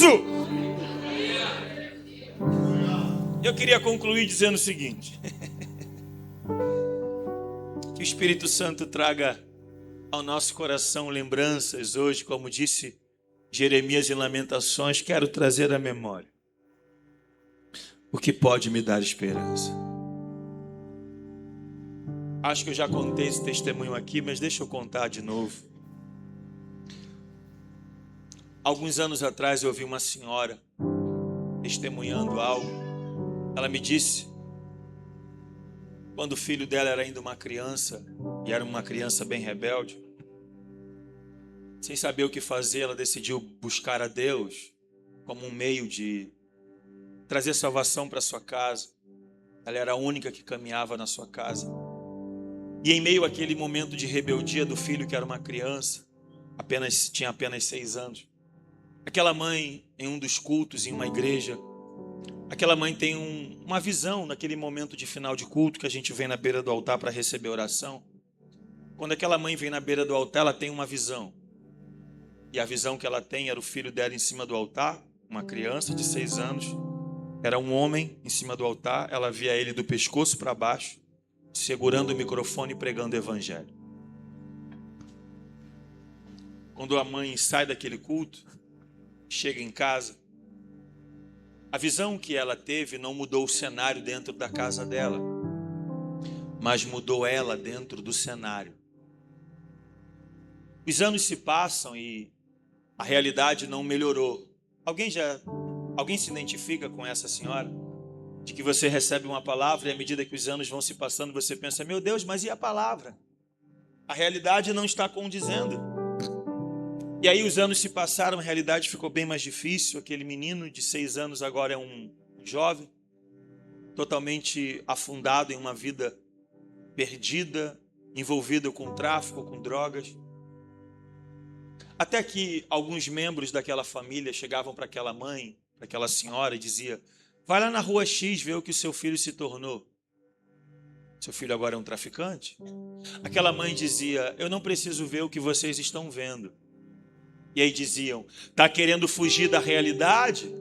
Speaker 1: Eu queria concluir dizendo o seguinte: que o Espírito Santo traga ao nosso coração lembranças hoje, como disse Jeremias em Lamentações. Quero trazer à memória o que pode me dar esperança. Acho que eu já contei esse testemunho aqui, mas deixa eu contar de novo. Alguns anos atrás eu ouvi uma senhora testemunhando algo. Ela me disse, quando o filho dela era ainda uma criança, e era uma criança bem rebelde, sem saber o que fazer, ela decidiu buscar a Deus como um meio de trazer salvação para sua casa. Ela era a única que caminhava na sua casa. E em meio àquele momento de rebeldia do filho, que era uma criança, tinha apenas 6 anos, aquela mãe, em um dos cultos, em uma igreja, aquela mãe tem uma visão naquele momento de final de culto, que a gente vem na beira do altar para receber oração. Quando aquela mãe vem na beira do altar, ela tem uma visão. E a visão que ela tem era o filho dela em cima do altar, uma criança de 6 anos, era um homem em cima do altar, ela via ele do pescoço para baixo, segurando o microfone e pregando o evangelho. Quando a mãe sai daquele culto, chega em casa, a visão que ela teve não mudou o cenário dentro da casa dela, mas mudou ela dentro do cenário. Os anos se passam e a realidade não melhorou. Alguém se identifica com essa senhora? De que você recebe uma palavra e à medida que os anos vão se passando, você pensa, meu Deus, mas e a palavra? A realidade não está condizendo. E aí os anos se passaram, a realidade ficou bem mais difícil. Aquele menino de 6 anos agora é um jovem, totalmente afundado em uma vida perdida, envolvido com tráfico, com drogas. Até que alguns membros daquela família chegavam para aquela mãe, para aquela senhora e diziam, vai lá na rua X ver o que o seu filho se tornou. Seu filho agora é um traficante? Aquela mãe dizia, eu não preciso ver o que vocês estão vendo. E aí diziam, está querendo fugir da realidade?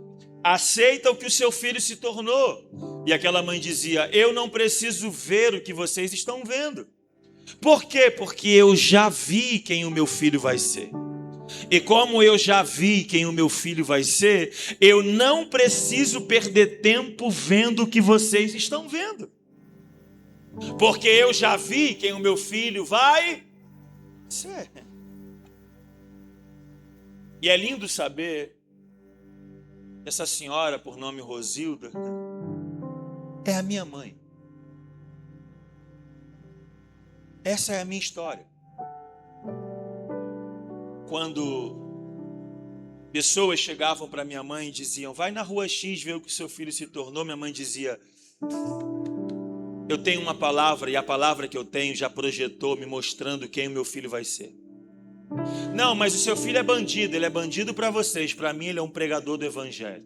Speaker 1: Aceita o que o seu filho se tornou. E aquela mãe dizia, eu não preciso ver o que vocês estão vendo. Por quê? Porque eu já vi quem o meu filho vai ser. E como eu já vi quem o meu filho vai ser, eu não preciso perder tempo vendo o que vocês estão vendo. Porque eu já vi quem o meu filho vai ser. E é lindo saber, essa senhora, por nome Rosilda, é a minha mãe. Essa é a minha história. Quando pessoas chegavam para minha mãe e diziam, vai na rua X ver o que seu filho se tornou, minha mãe dizia, eu tenho uma palavra e a palavra que eu tenho já projetou me mostrando quem o meu filho vai ser. Não, mas o seu filho é bandido, ele é bandido para vocês, para mim ele é um pregador do evangelho.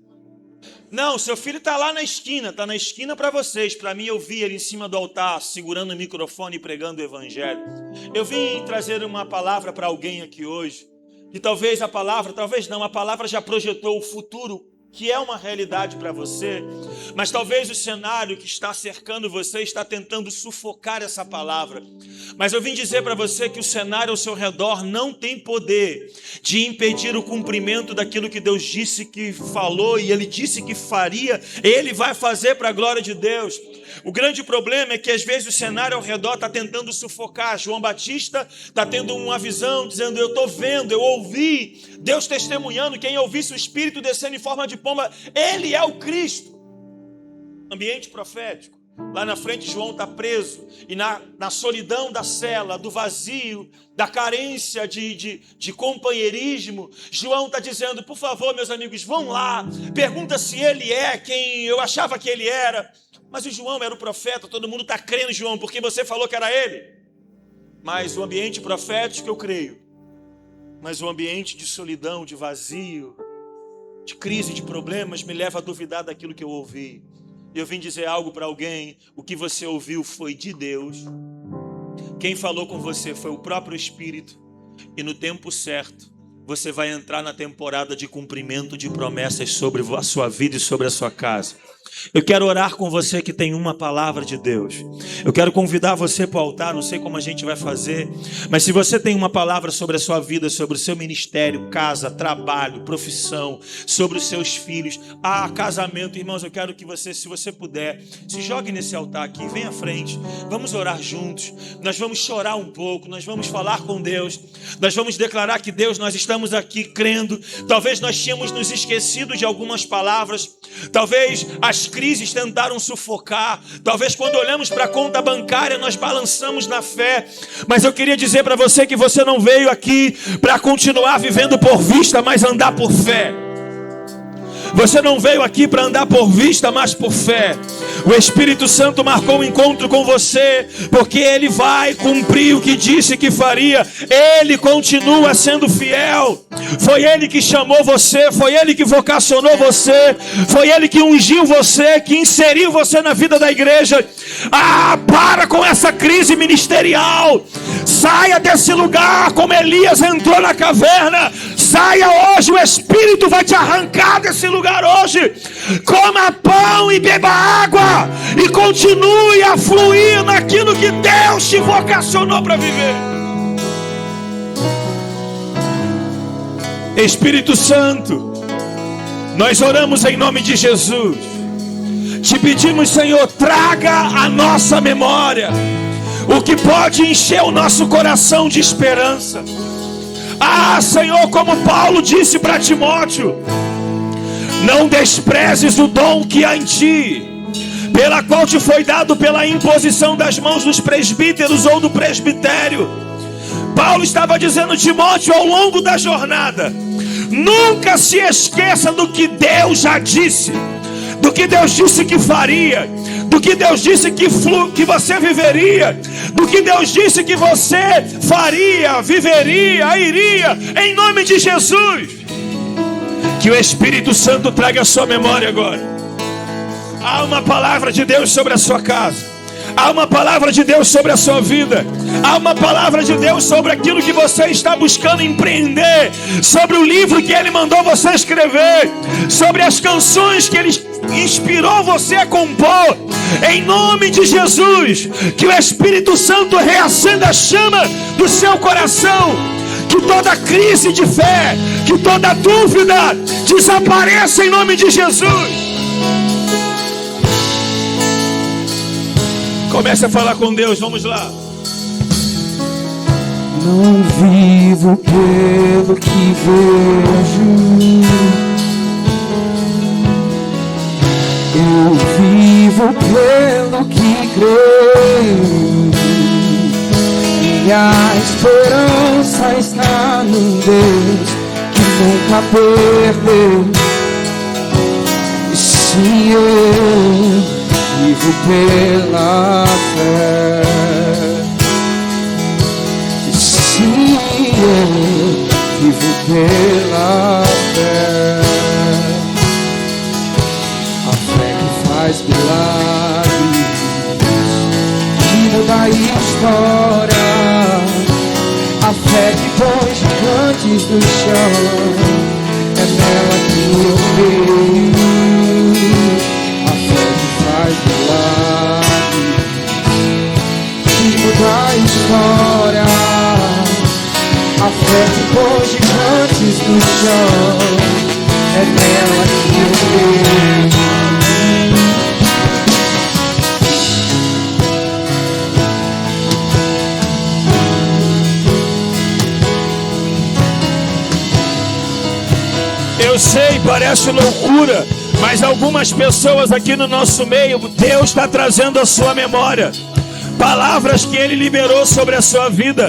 Speaker 1: Não, seu filho está lá na esquina para vocês, para mim eu vi ele em cima do altar, segurando o microfone e pregando o evangelho. Eu vim trazer uma palavra para alguém aqui hoje, que talvez a palavra já projetou o futuro, que é uma realidade para você, mas talvez o cenário que está cercando você está tentando sufocar essa palavra. Mas eu vim dizer para você que o cenário ao seu redor não tem poder de impedir o cumprimento daquilo que Deus disse que falou e Ele disse que faria, Ele vai fazer para a glória de Deus. O grande problema é que às vezes o cenário ao redor está tentando sufocar. João Batista está tendo uma visão, dizendo, eu estou vendo, eu ouvi, Deus testemunhando, quem ouvisse o Espírito descendo em forma de pomba, Ele é o Cristo. Ambiente profético. Lá na frente João está preso e na solidão da cela, do vazio, da carência de companheirismo, João está dizendo, por favor meus amigos, vão lá, pergunta se ele é quem eu achava que ele era. Mas o João era o profeta, todo mundo está crendo em João, porque você falou que era ele. Mas o ambiente profético eu creio, mas o ambiente de solidão, de vazio, de crise, de problemas, me leva a duvidar daquilo que eu ouvi. Eu vim dizer algo para alguém, o que você ouviu foi de Deus. Quem falou com você foi o próprio Espírito. E no tempo certo, você vai entrar na temporada de cumprimento de promessas sobre a sua vida e sobre a sua casa. Eu quero orar com você que tem uma palavra de Deus. Eu quero convidar você para o altar, não sei como a gente vai fazer, mas se você tem uma palavra sobre a sua vida, sobre o seu ministério, casa, trabalho, profissão, sobre os seus filhos, casamento, irmãos, eu quero que você, se você puder, se jogue nesse altar aqui, vem à frente, vamos orar juntos, nós vamos chorar um pouco, nós vamos falar com Deus, nós vamos declarar que Deus, nós estamos aqui crendo, talvez nós tínhamos nos esquecido de algumas palavras, talvez as crises tentaram sufocar, talvez quando olhamos para a conta bancária nós balançamos na fé, mas eu queria dizer para você que você não veio aqui para continuar vivendo por vista, mas andar por fé. Você não veio aqui para andar por vista, mas por fé. O Espírito Santo marcou um encontro com você, porque Ele vai cumprir o que disse que faria. Ele continua sendo fiel. Foi Ele que chamou você, foi Ele que vocacionou você, foi Ele que ungiu você, que inseriu você na vida da igreja. Para com essa crise ministerial. Saia desse lugar como Elias entrou na caverna. Saia hoje, o Espírito vai te arrancar desse lugar hoje. Coma pão e beba água, e continue a fluir naquilo que Deus te vocacionou para viver. Espírito Santo, nós oramos em nome de Jesus. Te pedimos, Senhor, traga a nossa memória o que pode encher o nosso coração de esperança. Senhor, como Paulo disse para Timóteo, não desprezes o dom que há em ti, pela qual te foi dado pela imposição das mãos dos presbíteros ou do presbitério. Paulo estava dizendo, Timóteo, ao longo da jornada, nunca se esqueça do que Deus já disse, do que Deus disse que faria, do que Deus disse que você viveria, do que Deus disse que você faria, viveria, iria, em nome de Jesus. Que o Espírito Santo traga a sua memória agora. Há uma palavra de Deus sobre a sua casa. Há uma palavra de Deus sobre a sua vida. Há uma palavra de Deus sobre aquilo que você está buscando empreender, sobre o livro que Ele mandou você escrever, sobre as canções que Ele inspirou você a compor. Em nome de Jesus, que o Espírito Santo reacenda a chama do seu coração, que toda crise de fé, que toda dúvida desapareça em nome de Jesus. Comece a falar com Deus, vamos lá.
Speaker 2: Não vivo pelo que vejo, eu vivo pelo que creio. Minha esperança está num Deus que nunca perdeu. E se eu vivo pela fé, e se eu vivo pela fé, a fé que faz milagres, que muda a história, a fé que põe gigantes no chão, é nela que eu creio. Faz milagres, que muda a história, a fé que põe gigantes no chão, é nela que eu creio.
Speaker 1: Eu sei, parece loucura, mas algumas pessoas aqui no nosso meio, Deus está trazendo a sua memória, palavras que Ele liberou sobre a sua vida,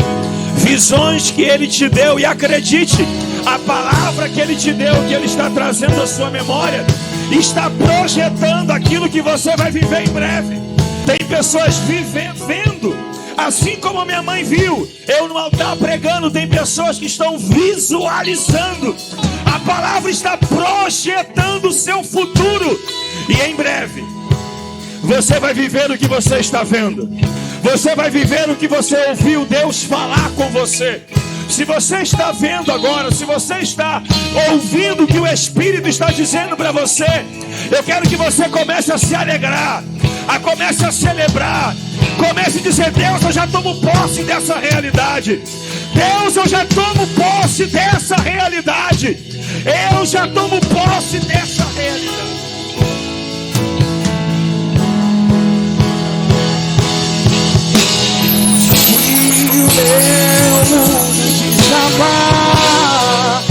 Speaker 1: visões que Ele te deu, e acredite, a palavra que Ele te deu, que Ele está trazendo à sua memória, está projetando aquilo que você vai viver em breve. Tem pessoas vendo, assim como a minha mãe viu eu no altar pregando, tem pessoas que estão visualizando. A palavra está projetando o seu futuro, e em breve você vai viver o que você está vendo. Você vai viver o que você ouviu Deus falar com você. Se você está vendo agora, se você está ouvindo o que o Espírito está dizendo para você, eu quero que você comece a se alegrar, comece a celebrar, comece a dizer: Deus, eu já tomo posse dessa realidade. Deus, eu já tomo posse dessa realidade. Eu já tomo posse dessa realidade.
Speaker 2: E o meu mundo desabar,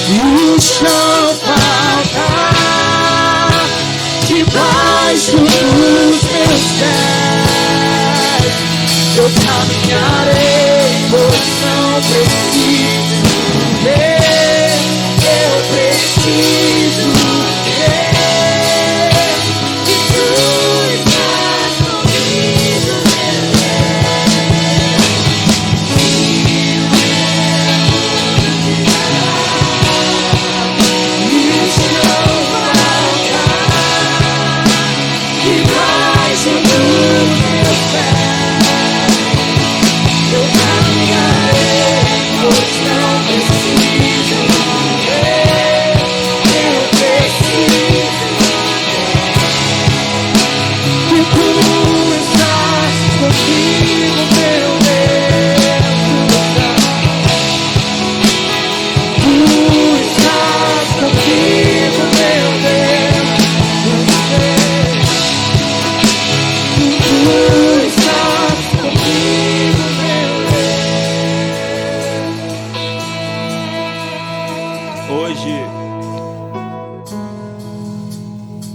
Speaker 2: e o chão faltar debaixo dos meus pés, eu caminharei, pois não preciso ver. Eu preciso ver.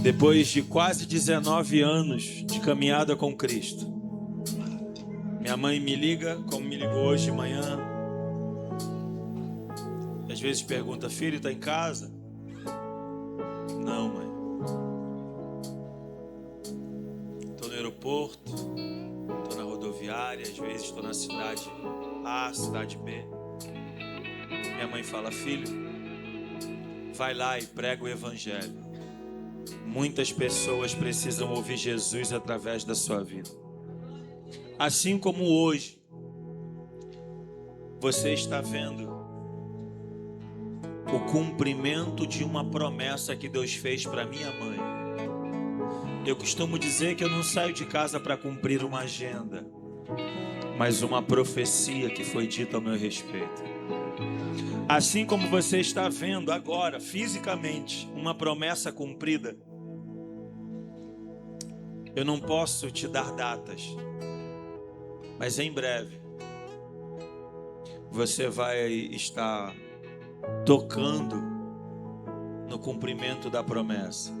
Speaker 1: Depois de quase 19 anos de caminhada com Cristo, minha mãe me liga, como me ligou hoje de manhã. Às vezes pergunta: filho, está em casa? Não, mãe. Estou no aeroporto, estou na rodoviária, às vezes estou na cidade A, cidade B. Minha mãe fala: filho, vai lá e prega o evangelho. Muitas pessoas precisam ouvir Jesus através da sua vida. Assim como hoje, você está vendo o cumprimento de uma promessa que Deus fez para minha mãe. Eu costumo dizer que eu não saio de casa para cumprir uma agenda, mas uma profecia que foi dita ao meu respeito. Assim como você está vendo agora, fisicamente, uma promessa cumprida, eu não posso te dar datas, mas em breve você vai estar tocando no cumprimento da promessa.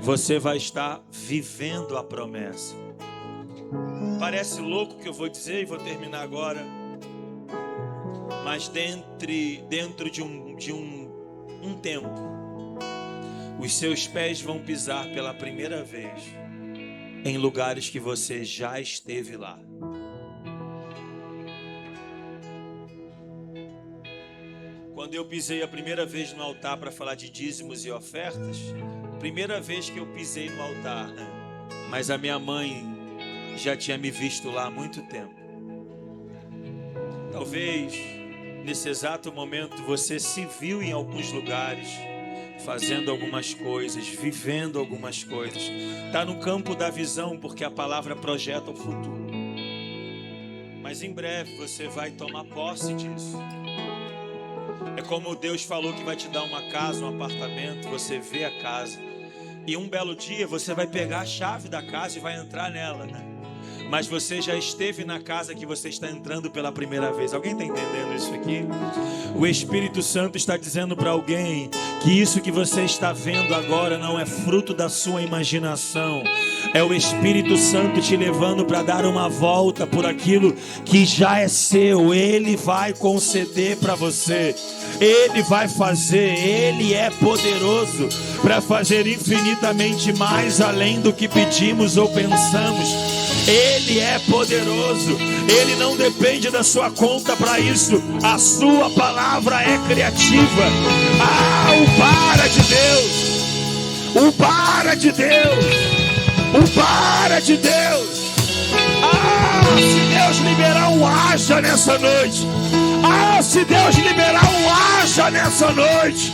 Speaker 1: Você vai estar vivendo a promessa. Parece louco o que eu vou dizer e vou terminar agora, mas dentro de um tempo, os seus pés vão pisar pela primeira vez em lugares que você já esteve lá. Quando eu pisei a primeira vez no altar para falar de dízimos e ofertas, primeira vez que eu pisei no altar, né? Mas a minha mãe já tinha me visto lá há muito tempo. Talvez nesse exato momento você se viu em alguns lugares, fazendo algumas coisas, vivendo algumas coisas. Está no campo da visão, porque a palavra projeta o futuro. Mas em breve você vai tomar posse disso. É como Deus falou que vai te dar uma casa, um apartamento, você vê a casa. E um belo dia você vai pegar a chave da casa e vai entrar nela, né? Mas você já esteve na casa que você está entrando pela primeira vez. Alguém está entendendo isso aqui? O Espírito Santo está dizendo para alguém que isso que você está vendo agora não é fruto da sua imaginação. É o Espírito Santo te levando para dar uma volta por aquilo que já é seu. Ele vai conceder para você. Ele vai fazer. Ele é poderoso para fazer infinitamente mais além do que pedimos ou pensamos. Ele é poderoso. Ele não depende da sua conta para isso. A sua palavra é criativa. O para de Deus. O para de Deus. O para de Deus. Se Deus liberar um haja nessa noite. Se Deus liberar um haja nessa noite.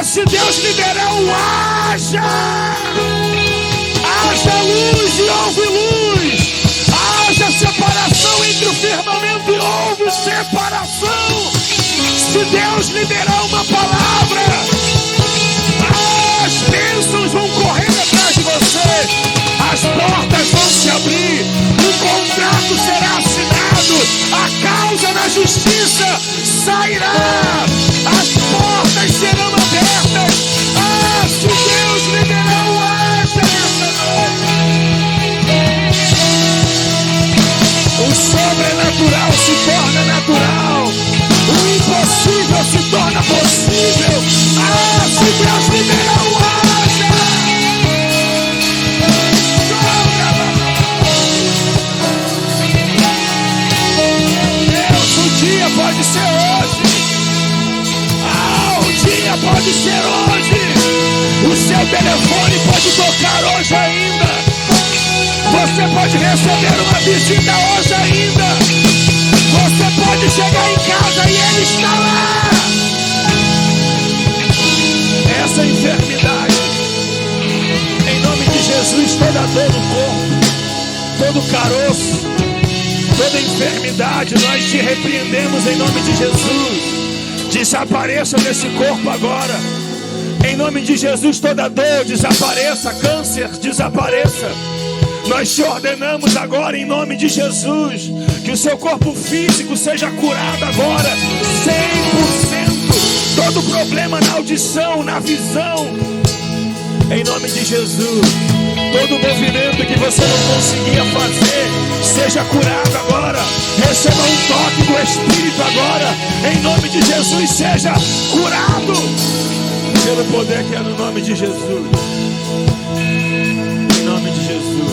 Speaker 1: Se Deus liberar um haja. Haja luz e houve luz. Haja separação entre o firmamento e houve separação. Se Deus liberar uma palavra, as bênçãos vão correr atrás de você. As portas vão se abrir. Um contrato será assinado. A causa na justiça sairá. As portas serão abertas. Se Deus liberar o haja nessa noite. O sobrenatural se torna natural. O impossível se torna possível. Se Deus liberar o haja. Deus, o dia pode ser hoje. O dia pode ser hoje. O seu telefone pode tocar hoje ainda. Você pode receber uma visita hoje ainda. Você pode chegar em casa e Ele está lá. Essa enfermidade, em nome de Jesus, toda dor no corpo, todo caroço, toda enfermidade, nós te repreendemos em nome de Jesus. Desapareça desse corpo agora. Em nome de Jesus, toda dor desapareça, câncer desapareça. Nós te ordenamos agora em nome de Jesus que o seu corpo físico seja curado agora 100%. Todo problema na audição, na visão, Em nome de Jesus. Todo movimento que você não conseguia fazer, seja curado agora. Receba um toque do Espírito agora. Em nome de Jesus, seja curado pelo poder que é no nome de Jesus. Em nome de Jesus.